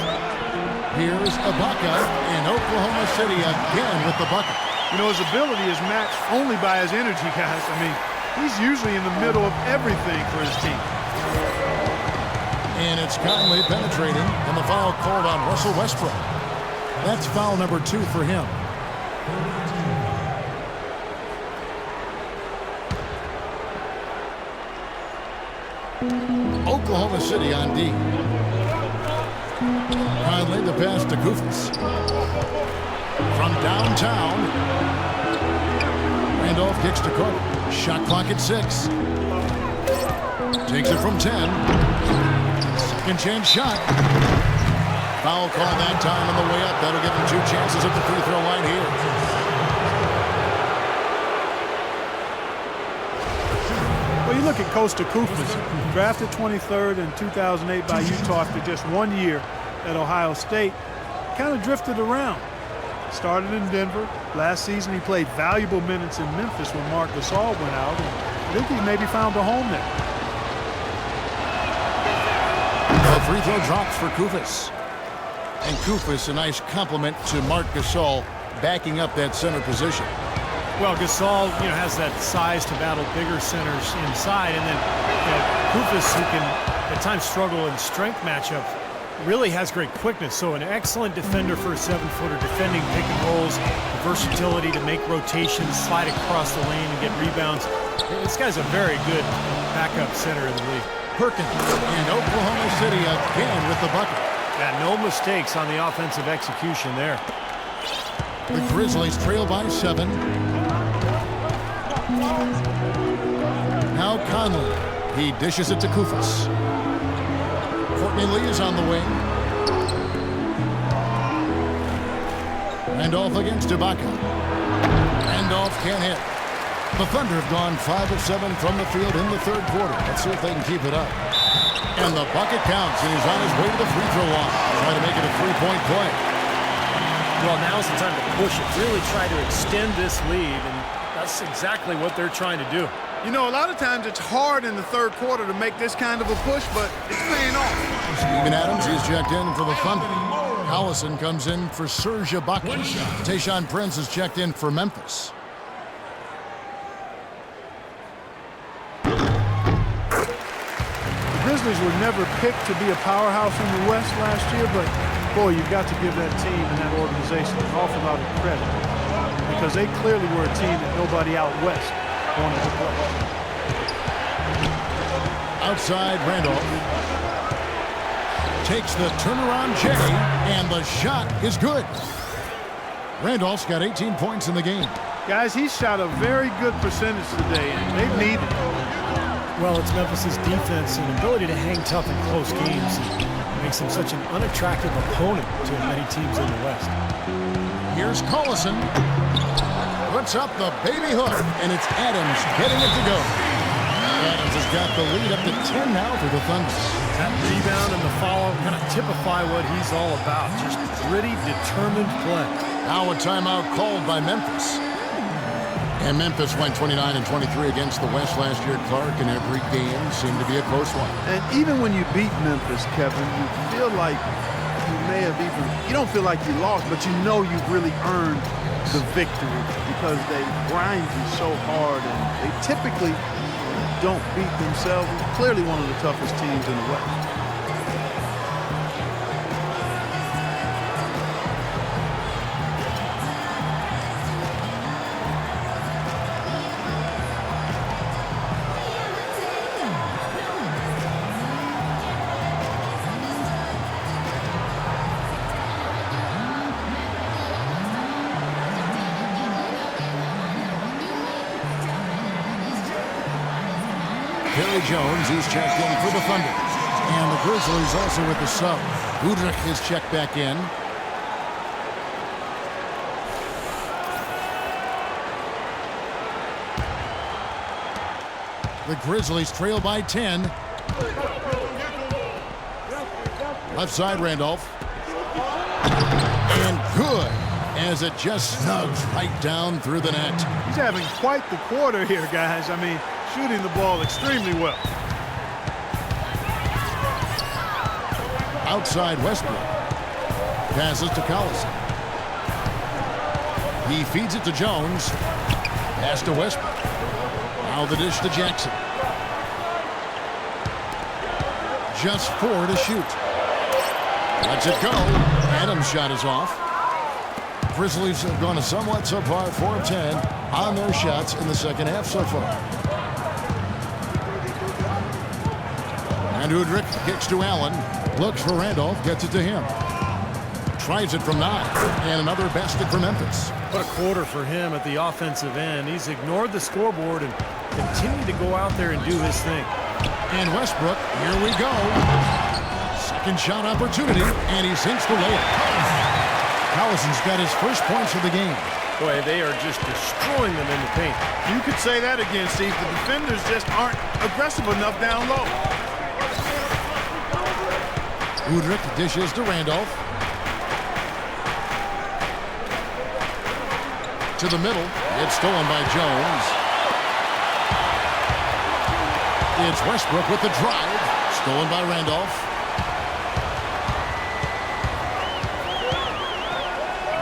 Here's Ibaka, and Oklahoma City again with the bucket. You know, his ability is matched only by his energy, guys. I mean, he's usually in the middle of everything for his team. And it's Conley penetrating, and the foul called on Russell Westbrook. That's foul number 2 for him. Oklahoma City on D. Conley the pass to Kufis. From downtown, Randolph kicks to Carter. Shot clock at 6. Takes it from 10. Second chance shot. Foul call that time on the way up. That'll give him 2 chances at the free throw line here. Well, you look at Kosta Kufis, drafted 23rd in 2008 by Utah after just 1 year at Ohio State. Kind of drifted around. Started in Denver. Last season he played valuable minutes in Memphis when Marc Gasol went out. And I think he maybe found a home there. The free throw drops for Kufis. And Kufis, a nice compliment to Marc Gasol, backing up that center position. Well, Gasol, has that size to battle bigger centers inside, and then Kufis, who can at times struggle in strength matchups, really has great quickness. So an excellent defender for a 7-footer, defending pick and rolls, the versatility to make rotations, slide across the lane and get rebounds. This guy's a very good backup center in the league. Perkins and Oklahoma City again with the bucket. Yeah, no mistakes on the offensive execution there. The Grizzlies trail by 7. Now Conley. He dishes it to Kufis. Courtney Lee is on the wing. Randolph against Ibaka. Randolph can't hit. The Thunder have gone 5 of 7 from the field in the third quarter. Let's see if they can keep it up. And the bucket counts, and he's on his way to the free throw line. Trying to make it a 3-point play. Well, now's the time to push it. Really try to extend this lead, and that's exactly what they're trying to do. You know, a lot of times it's hard in the third quarter to make this kind of a push, but it's paying off. Steven Adams is checked in for the Thunder. Collison comes in for Serge Ibaka. Tayshaun Prince is checked in for Memphis. The Grizzlies were never picked to be a powerhouse in the West last year, but boy, you've got to give that team and that organization an awful lot of credit, because they clearly were a team that nobody out West wanted to play. Outside, Randolph takes the turnaround J, and the shot is good. Randolph's got 18 points in the game. Guys, he shot a very good percentage today, and they've needed it. Well, it's Memphis' defense and ability to hang tough in close games that makes them such an unattractive opponent to many teams in the West. Here's Collison. Puts up the baby hook, and it's Adams getting it to go. Adams has got the lead up to 10 now for the Thunder. That rebound and the follow kind of typify what he's all about. Just gritty, determined play. Now a timeout called by Memphis. And Memphis went 29 and 23 against the West last year. Clark, and every game seemed to be a close one. And even when you beat Memphis, Kevin, you feel like you may have you don't feel like you lost, but you know you've really earned the victory because they grind you so hard, and they typically don't beat themselves. Clearly one of the toughest teams in the West. Perry Jones. He's checked in for the Thunder. And the Grizzlies also with the sub. Unger is checked back in. The Grizzlies trail by 10. Left side, Randolph. And good, as it just snugs right down through the net. He's having quite the quarter here, guys. I mean, shooting the ball extremely well. Outside Westbrook. Passes to Collison. He feeds it to Jones. Pass to Westbrook. Now the dish to Jackson. Just 4 to shoot. Lets it go. Adams' shot is off. Grizzlies have gone a somewhat subpar 4 of 10 on their shots in the second half so far. And Udrich kicks to Allen. Looks for Randolph. Gets it to him. Tries it from 9. And another basket for Memphis. What a quarter for him at the offensive end. He's ignored the scoreboard and continued to go out there and do his thing. And Westbrook, here we go. Second shot opportunity, and he sinks the layup. Collison's got his first points of the game. Boy, they are just destroying them in the paint. You could say that again, Steve. The defenders just aren't aggressive enough down low. Udrich dishes to Randolph. To the middle. It's stolen by Jones. It's Westbrook with the drive. Stolen by Randolph.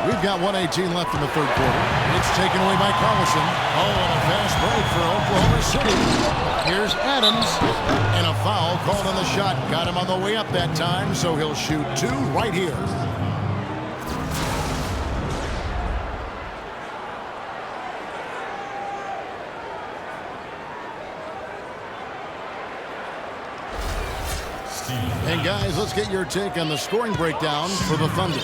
We've got 1:18 left in the third quarter. It's taken away by Collison. Oh, and a fast break for Oklahoma City. Here's Adams. And a foul called on the shot. Got him on the way up that time, so he'll shoot 2 right here. And guys, let's get your take on the scoring breakdown for the Thunder.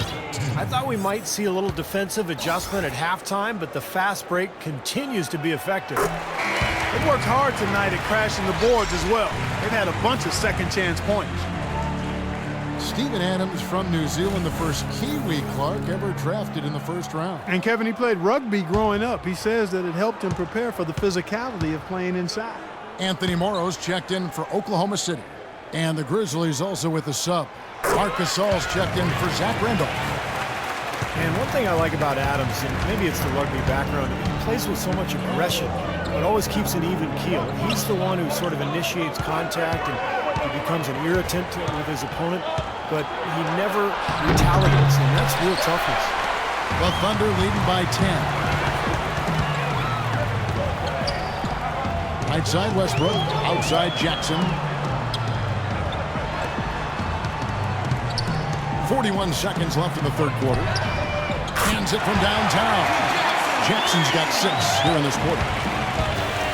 I thought we might see a little defensive adjustment at halftime, but the fast break continues to be effective. They worked hard tonight at crashing the boards as well. They've had a bunch of second chance points. Steven Adams from New Zealand, the first Kiwi Clark ever drafted in the first round. And Kevin, he played rugby growing up. He says that it helped him prepare for the physicality of playing inside. Anthony Morrow's checked in for Oklahoma City. And the Grizzlies also with the sub. Marc Gasol's checked in for Zach Randolph. And one thing I like about Adams, and maybe it's the rugby background, he plays with so much aggression, but always keeps an even keel. He's the one who sort of initiates contact and he becomes an irritant with his opponent, but he never retaliates, and that's real toughness. The Thunder leading by 10. Right side Westbrook, outside Jackson. 41 seconds left in the third quarter. Hands it from downtown. Jackson's got 6 here in this quarter.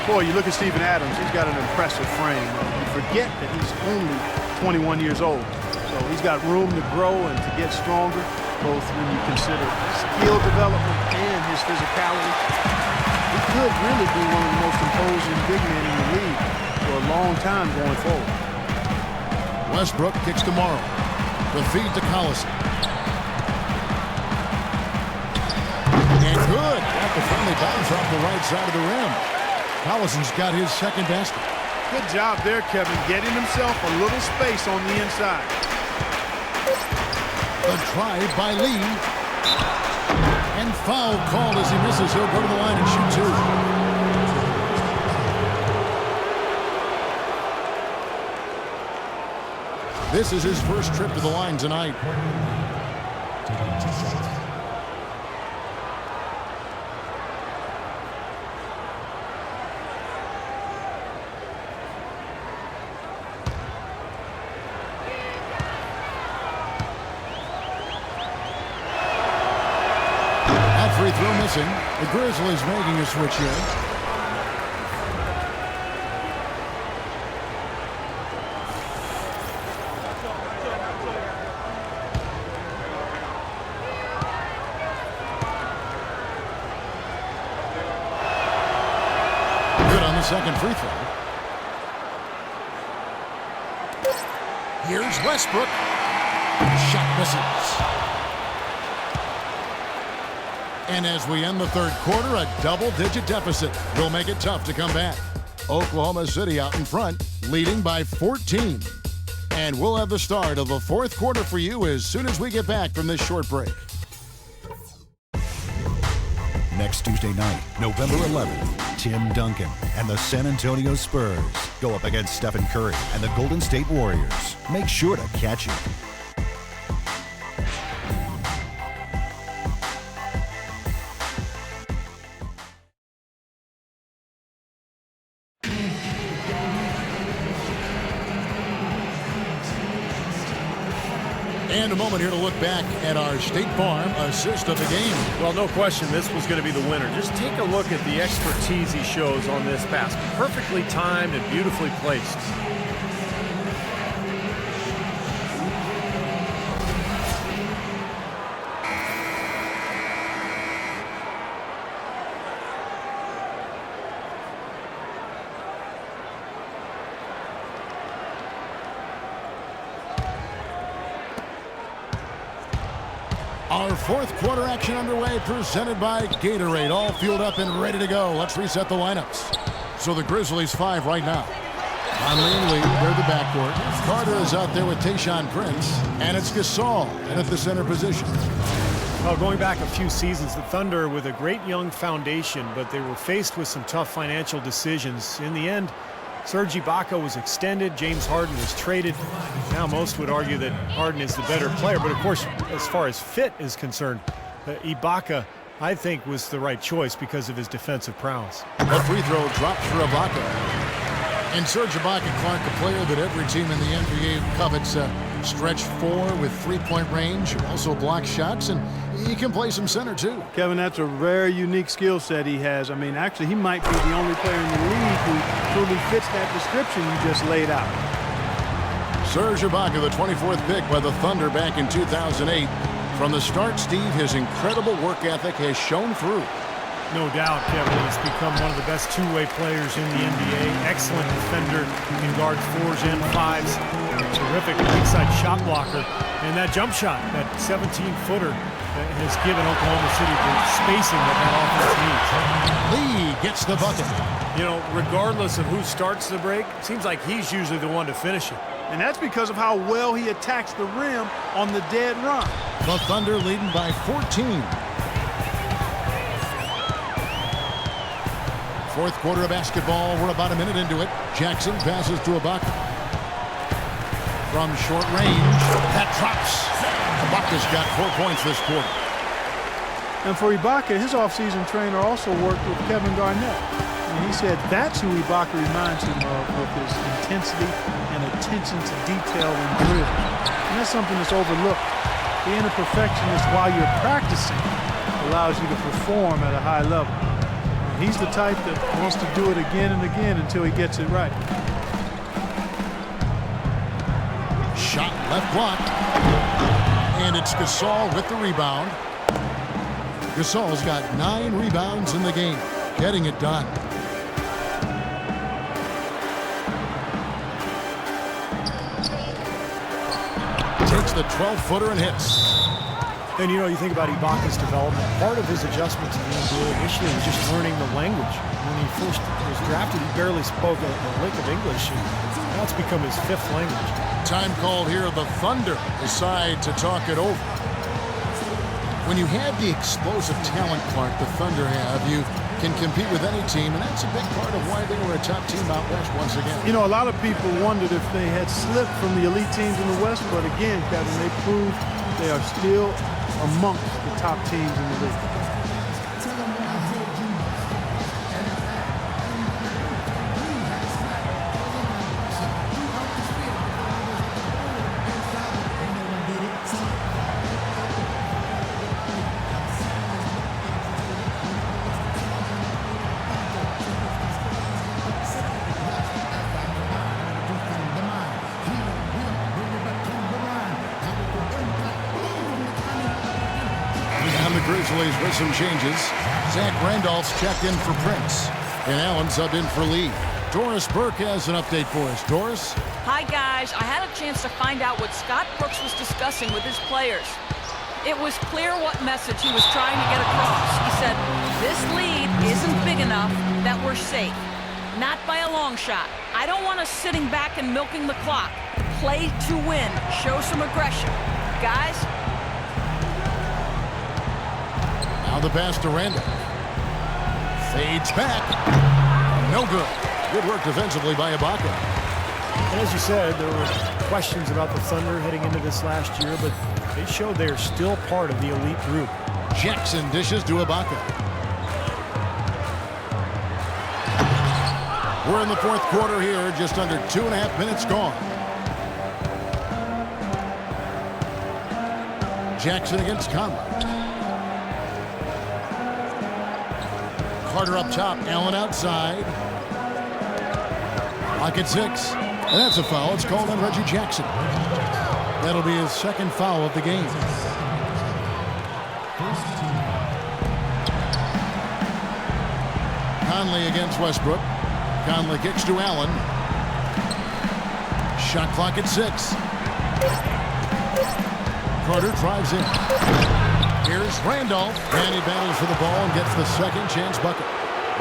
Boy, you look at Steven Adams, he's got an impressive frame. You forget that he's only 21 years old. So he's got room to grow and to get stronger, both when you consider skill development and his physicality. He could really be one of the most imposing big men in the league for a long time going forward. Westbrook kicks to Morrow. The feed to Collison. And good. Got the friendly bounce off the right side of the rim. Collison's got his second basket. Good job there, Kevin, getting himself a little space on the inside. The drive by Lee. And foul called as he misses. He'll go to the line and shoot 2. This is his first trip to the line tonight. That free throw missing. The Grizzlies making a switch here. Second free throw. Here's Westbrook. Shot misses. And as we end the third quarter, a double-digit deficit will make it tough to come back. Oklahoma City out in front, leading by 14. And we'll have the start of the fourth quarter for you as soon as we get back from this short break. Next Tuesday night, November 11th, Tim Duncan and the San Antonio Spurs go up against Stephen Curry and the Golden State Warriors. Make sure to catch it. And a moment here to look back at our State Farm assist of the game. Well, no question, this was going to be the winner. Just take a look at the expertise he shows on this pass. Perfectly timed and beautifully placed. Our fourth quarter action underway, presented by Gatorade. All fueled up and ready to go. Let's reset the lineups. So the Grizzlies 5 right now. Conley and Lee, they're the backcourt. Carter is out there with Tayshaun Prince. And it's Gasol at the center position. Well, going back a few seasons, the Thunder with a great young foundation, but they were faced with some tough financial decisions. In the end, Serge Ibaka was extended. James Harden was traded. Now most would argue that Harden is the better player. But, of course, as far as fit is concerned, Ibaka, I think, was the right choice because of his defensive prowess. A free throw dropped for Ibaka. And Serge Ibaka, Clark, a player that every team in the NBA covets, stretch 4 with three-point range, also block shots, and he can play some center, too. Kevin, that's a very unique skill set he has. I mean, actually, he might be the only player in the league who truly fits that description you just laid out. Serge Ibaka, the 24th pick by the Thunder back in 2008. From the start, Steve, his incredible work ethic has shown through. No doubt, Kevin. He's become one of the best two-way players in the NBA. Excellent defender in guard 4s and 5s. Terrific weak-side shot blocker. And that jump shot, that 17-footer, has given Oklahoma City the spacing that offense needs. Lee gets the bucket. You know, regardless of who starts the break, it seems like he's usually the one to finish it. And that's because of how well he attacks the rim on the dead run. The Thunder leading by 14. Fourth quarter of basketball. We're about a minute into it. Jackson passes to Ibaka. From short range, that drops. Ibaka's got 4 points this quarter. And for Ibaka, his offseason trainer also worked with Kevin Garnett. And he said that's who Ibaka reminds him of his intensity and attention to detail and drill. And that's something that's overlooked. Being a perfectionist while you're practicing allows you to perform at a high level. He's the type that wants to do it again and again until he gets it right. Shot left block. And it's Gasol with the rebound. Gasol's got 9 rebounds in the game, getting it done. Takes the 12-footer and hits. And, you know, you think about Ibaka's development. Part of his adjustment to the NBA initially was just learning the language. When he first was drafted, he barely spoke a lick of English. And now it's become his 5th language. Time called here. The Thunder decide to talk it over. When you have the explosive talent, Clark, the Thunder have, you can compete with any team, and that's a big part of why they were a top team out west once again. You know, a lot of people wondered if they had slipped from the elite teams in the West, but again, Kevin, they proved they are still amongst the top teams in the league. Grizzlies with some changes. Zach Randolph's checked in for Prince. And Allen subbed in for Lee. Doris Burke has an update for us. Doris? Hi, guys. I had a chance to find out what Scott Brooks was discussing with his players. It was clear what message he was trying to get across. He said, this lead isn't big enough that we're safe. Not by a long shot. I don't want us sitting back and milking the clock. Play to win. Show some aggression. Guys? Now the pass to Randall. Fades back. No good. Good work defensively by Ibaka. And as you said, there were questions about the Thunder heading into this last year, but they showed they are still part of the elite group. Jackson dishes to Ibaka. We're in the fourth quarter here, just under 2.5 minutes gone. Jackson against Conley. Carter up top, Allen outside. Clock at 6. And that's a foul. It's called on Reggie Jackson. That'll be his second foul of the game. Conley against Westbrook. Conley kicks to Allen. Shot clock at 6. Carter drives in. Here's Randolph. And he battles for the ball and gets the second chance bucket.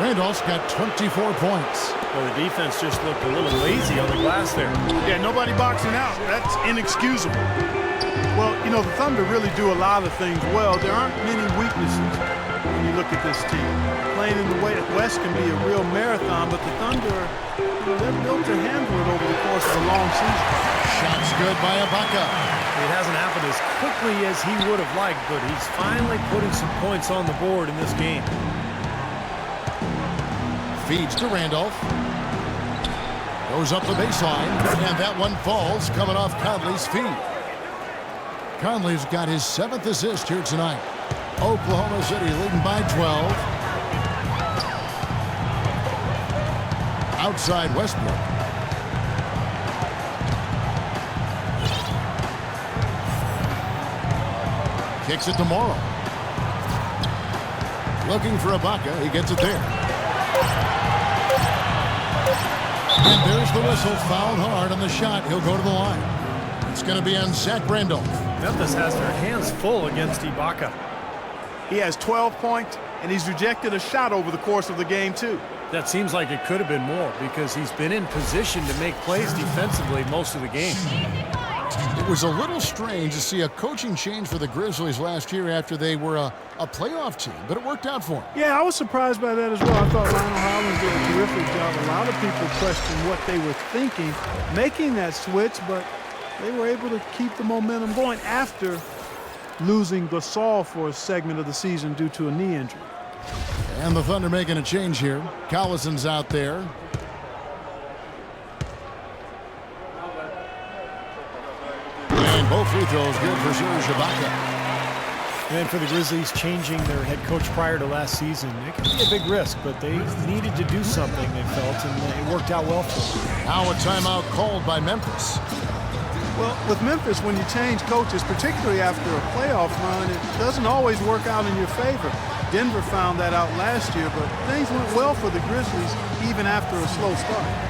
Randolph's got 24 points. Well, the defense just looked a little lazy on the glass there. Yeah, nobody boxing out. That's inexcusable. Well, you know, the Thunder really do a lot of things well. There aren't many weaknesses when you look at this team. Playing in the West can be a real marathon, but the Thunder, you know, they're built to handle it over the course of a long season. Shots good by Ibaka. It hasn't happened as quickly as he would have liked, but he's finally putting some points on the board in this game. Feeds to Randolph. Goes up the baseline, and that one falls, coming off Conley's feet. Conley's got his 7th assist here tonight. Oklahoma City leading by 12. Outside Westbrook. Kicks it to Morrow. Looking for Ibaka. He gets it there. And there's the whistle. Fouled hard on the shot. He'll go to the line. It's going to be on Zach Randolph. Memphis has their hands full against Ibaka. He has 12 points, and he's rejected a shot over the course of the game, too. That seems like it could have been more because he's been in position to make plays defensively most of the game. It was a little strange to see a coaching change for the Grizzlies last year after they were a playoff team, but it worked out for them. Yeah, I was surprised by that as well. I thought Lionel Hollins did a terrific job. A lot of people questioned what they were thinking, making that switch, but they were able to keep the momentum going after losing Gasol for a segment of the season due to a knee injury. And the Thunder making a change here. Collison's out there. And both free throws good for Serge Ibaka. And for the Grizzlies, changing their head coach prior to last season, it can be a big risk, but they needed to do something, they felt, and it worked out well for them. Now a timeout called by Memphis. Well, with Memphis, when you change coaches, particularly after a playoff run, it doesn't always work out in your favor. Denver found that out last year, but things went well for the Grizzlies even after a slow start.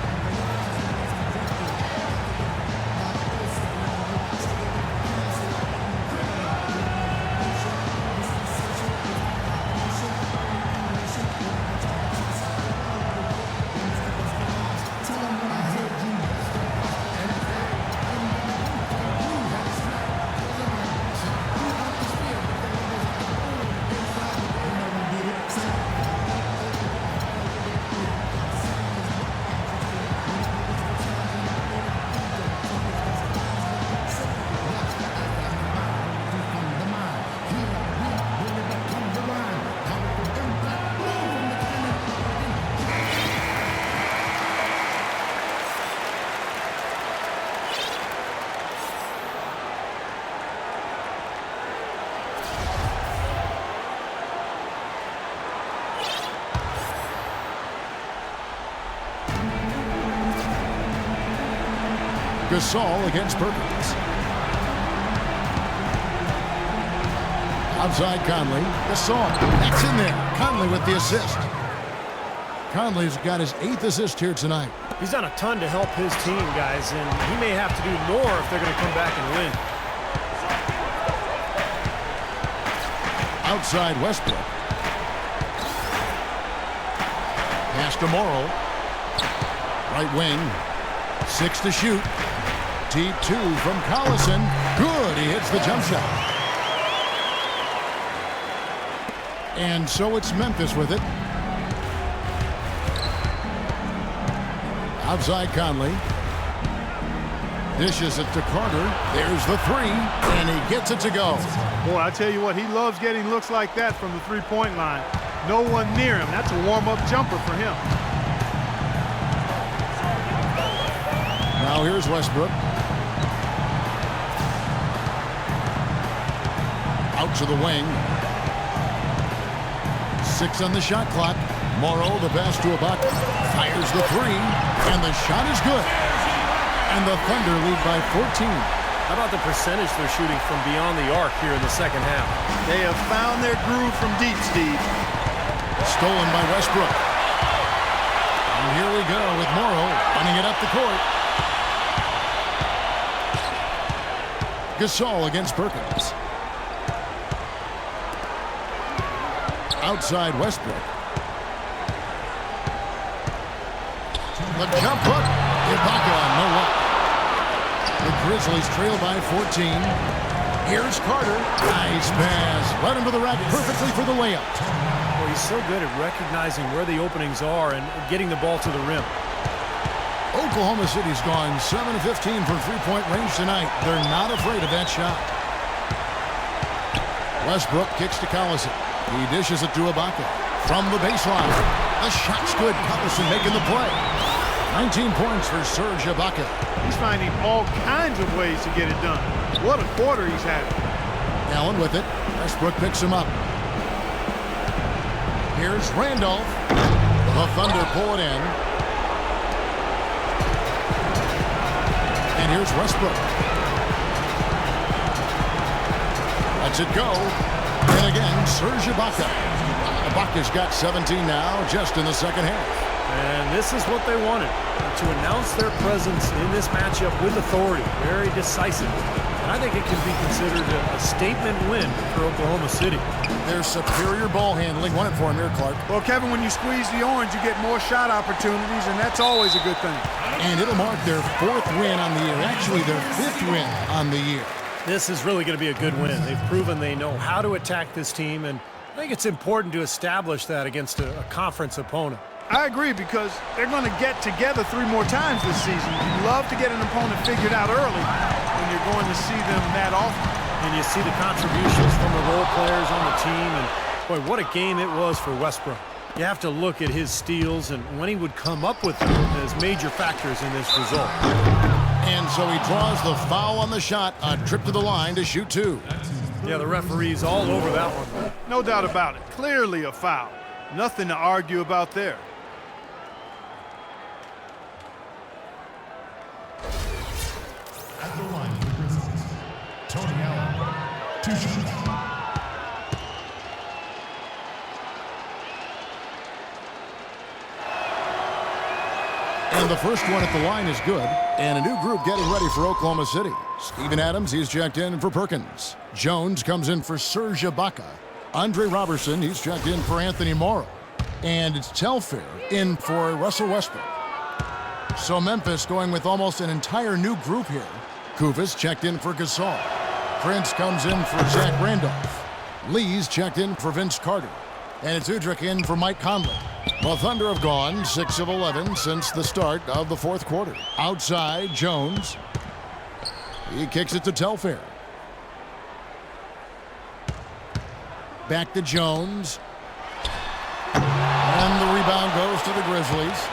Gasol against Perkins. Outside Conley. Gasol. That's in there. Conley with the assist. Conley's got his 8th assist here tonight. He's done a ton to help his team, guys, and he may have to do more if they're going to come back and win. Outside Westbrook. Pass to Morrow. Right wing. 6 to shoot. Deep 2 from Collison. Good. He hits the jump shot. And so it's Memphis with it. Outside Conley. Dishes it to Carter. There's the 3, and he gets it to go. Boy, I tell you what, he loves getting looks like that from the three-point line. No one near him. That's a warm-up jumper for him. Now here's Westbrook. Out to the wing. 6 on the shot clock. Morrow, the pass to Ibaka. Fires the 3, and the shot is good. And the Thunder lead by 14. How about the percentage they're shooting from beyond the arc here in the second half? They have found their groove from deep, Steve. Stolen by Westbrook. And here we go with Morrow running it up the court. Gasol against Perkins. Outside Westbrook. The jump hook. Ibaka, no luck. The Grizzlies trail by 14. Here's Carter. Nice pass. Right into the rack perfectly for the layup. Well, he's so good at recognizing where the openings are and getting the ball to the rim. Oklahoma City's gone 7 of 15 from three-point range tonight. They're not afraid of that shot. Westbrook kicks to Collison. He dishes it to Ibaka. From the baseline. The shot's good. Collison making the play. 19 points for Serge Ibaka. He's finding all kinds of ways to get it done. What a quarter he's having. Allen with it. Westbrook picks him up. Here's Randolph. The Thunder pull it in. And here's Westbrook. Lets it go. And again, Serge Ibaka. Ibaka's got 17 now, just in the second half. And this is what they wanted, to announce their presence in this matchup with authority. Very decisive. And I think it can be considered a statement win for Oklahoma City. Their superior ball handling. Won it for him here, Clark. Well, Kevin, when you squeeze the orange, you get more shot opportunities, and that's always a good thing. And it'll mark their 4th win on the year. Actually, their 5th win on the year. This is really going to be a good win. They've proven they know how to attack this team, and I think it's important to establish that against a conference opponent. I agree, because they're going to get together 3 more times this season. You love to get an opponent figured out early when you're going to see them that often. And you see the contributions from the role players on the team, and boy, what a game it was for Westbrook. You have to look at his steals and when he would come up with them as major factors in this result. And so he draws the foul on the shot, a trip to the line to shoot 2. Yeah, the referee's all over that one. No doubt about it. Clearly a foul. Nothing to argue about there. At the line for the Grizzlies, Tony Allen, 2 shots. And the first one at the line is good. And a new group getting ready for Oklahoma City. Steven Adams, he's checked in for Perkins. Jones comes in for Serge Ibaka. Andre Robertson, he's checked in for Anthony Morrow. And it's Telfair in for Russell Westbrook. So Memphis going with almost an entire new group here. Kufis checked in for Gasol. Prince comes in for Zach Randolph. Lee's checked in for Vince Carter. And it's Udrich in for Mike Conley. The Thunder have gone 6 of 11 since the start of the 4th quarter. Outside, Jones. He kicks it to Telfair. Back to Jones. And the rebound goes to the Grizzlies.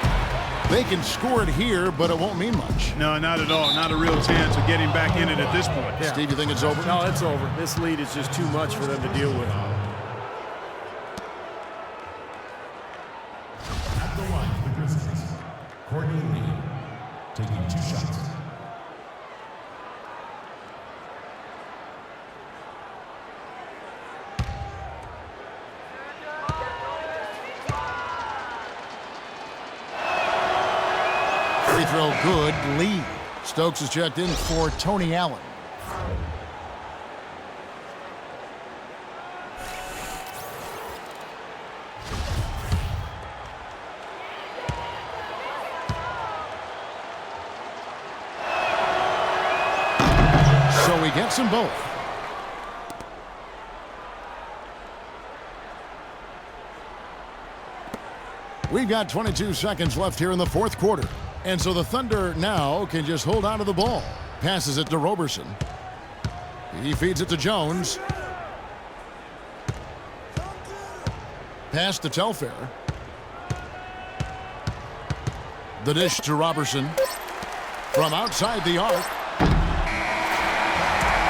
They can score it here, but it won't mean much. No, not at all. Not a real chance of getting back in it at this point. Yeah. Steve, you think it's over? No, it's over. This lead is just too much for them to deal with. At the line for the Grizzlies, Courtney Lee, taking 2 shots. throw good. Lee. Stokes is checked in for Tony Allen. So he gets them both. We've got 22 seconds left here in the fourth quarter. And so the Thunder now can just hold on to the ball. Passes it to Roberson. He feeds it to Jones. Pass to Telfair. The dish to Roberson. From outside the arc.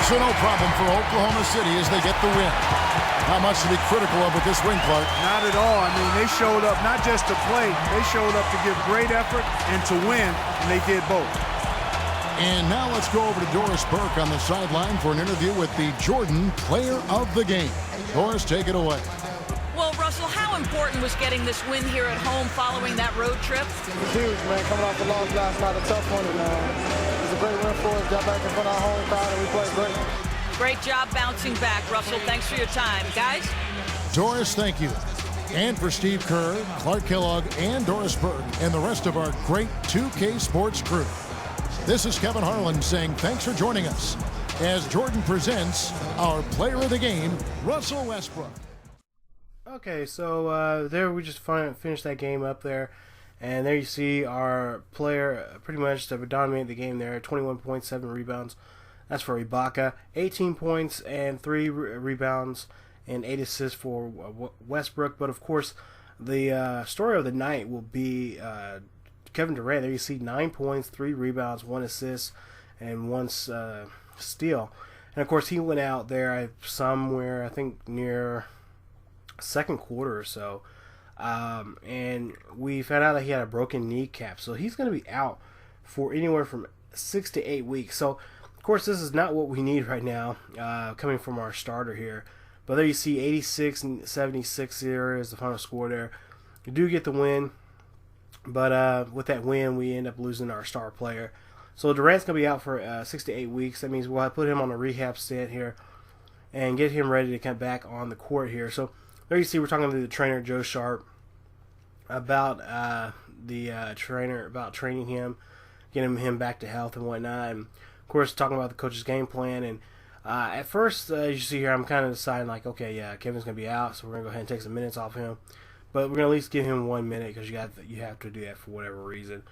So no problem for Oklahoma City as they get the win. Not much to be critical of with this win, Clark. Not at all. I mean, they showed up not just to play. They showed up to give great effort and to win, and they did both. And now let's go over to Doris Burke on the sideline for an interview with the Jordan Player of the Game. Doris, take it away. Well, Russell, how important was getting this win here at home following that road trip? It's huge, man. Coming off the loss last night, a tough one, and it's a great win for us. Got back in front of our home crowd, and we played great. Great job bouncing back, Russell. Thanks for your time. Guys? Doris, thank you. And for Steve Kerr, Clark Kellogg, and Doris Burke, and the rest of our great 2K Sports crew. This is Kevin Harlan saying thanks for joining us as Jordan presents our player of the game, Russell Westbrook. Okay, so there we just finished that game up there. And there you see our player pretty much dominated the game there, 21.7 rebounds. That's for Ibaka. 18 points and 3 rebounds and 8 assists for Westbrook. But, of course, the story of the night will be Kevin Durant. There you see 9 points, 3 rebounds, 1 assist, and 1 steal. And, of course, he went out there somewhere, I think, near second quarter or so. And we found out that he had a broken kneecap. So he's going to be out for anywhere from 6 to 8 weeks. So, of course, this is not what we need right now, coming from our starter here. But there you see 86 and 76 here is the final score there. We do get the win, but with that win, we end up losing our star player. So Durant's going to be out for 6 to 8 weeks. That means we'll have to put him on a rehab stint here and get him ready to come back on the court here. So there you see we're talking to the trainer, Joe Sharp, about training him, getting him back to health and whatnot. And, of course, talking about the coach's game plan. And at first, as you see here, I'm kind of deciding, like, okay, yeah, Kevin's going to be out, so we're going to go ahead and take some minutes off him. But we're going to at least give him 1 minute because you have to do that for whatever reason.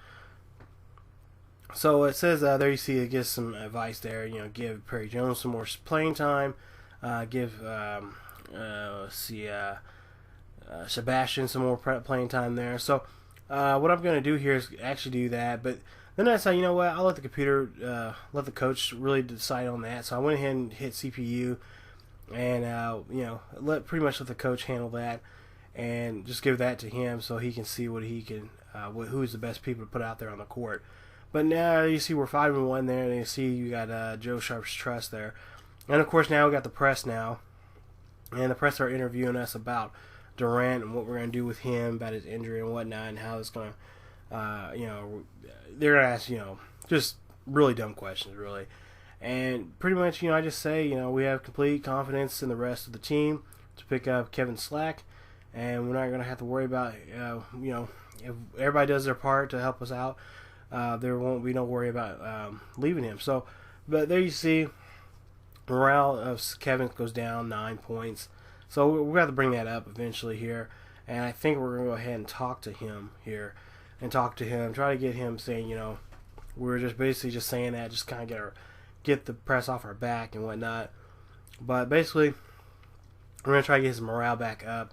So it says there you see it gives some advice there. You know, give Perry Jones some more playing time. Give Sebastian some more playing time there. So what I'm going to do here is actually do that. But then I said, you know what, I'll let the computer, let the coach really decide on that. So I went ahead and hit CPU and, pretty much let the coach handle that and just give that to him so he can see what he can, who's the best people to put out there on the court. But now you see we're 5-1 there, and you see you got Joe Sharp's trust there. And, of course, now we got the press now. And the press are interviewing us about Durant and what we're going to do with him, about his injury and whatnot, and how it's going to, they're going to ask, just really dumb questions, really. And pretty much, I just say, we have complete confidence in the rest of the team to pick up Kevin's slack. And we're not going to have to worry about, if everybody does their part to help us out, there won't be no worry about leaving him. So, but there you see, morale of Kevin goes down 9 points. So we're going to have to bring that up eventually here. And I think we're going to go ahead and talk to him here. And talk to him. Try to get him saying, we're just basically just saying that. Just kind of get the press off our back and whatnot. But basically, we're going to try to get his morale back up.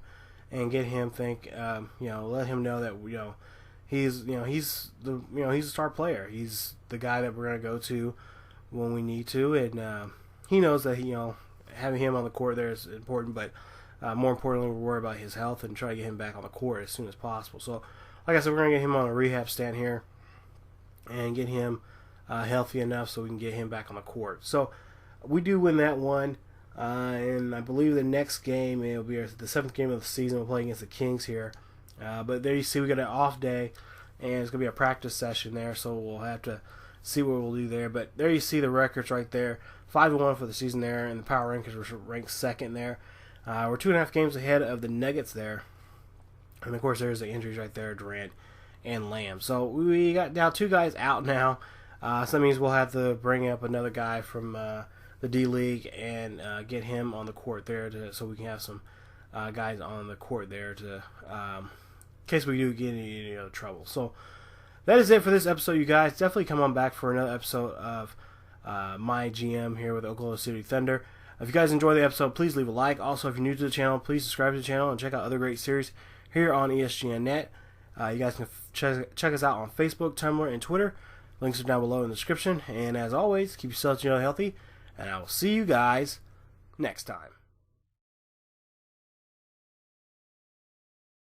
And get him let him know that, he's a star player. He's the guy that we're going to go to when we need to. And he knows that, having him on the court there is important, but more importantly, we're worried about his health and try to get him back on the court as soon as possible. So, like I said, we're going to get him on a rehab stand here and get him healthy enough so we can get him back on the court. So, we do win that one, and I believe the next game, it'll be the 7th game of the season. We'll play against the Kings here. But there you see we got an off day, and it's going to be a practice session there, so we'll have to see what we'll do there. But there you see the records right there. 5-1 for the season there, and the power rankings were ranked second there. We're 2.5 games ahead of the Nuggets there. And, of course, there's the injuries right there, Durant and Lamb. So we got now 2 guys out now. So that means we'll have to bring up another guy from the D-League and get him on the court there so we can have some guys on the court there in case we do get any trouble. So that is it for this episode, you guys. Definitely come on back for another episode of MyGM here with Oklahoma City Thunder. If you guys enjoy the episode, please leave a like. Also, if you're new to the channel, please subscribe to the channel and check out other great series here on ESGNet. You guys can check us out on Facebook, Tumblr, and Twitter. Links are down below in the description. And as always, keep yourselves healthy, and I will see you guys next time.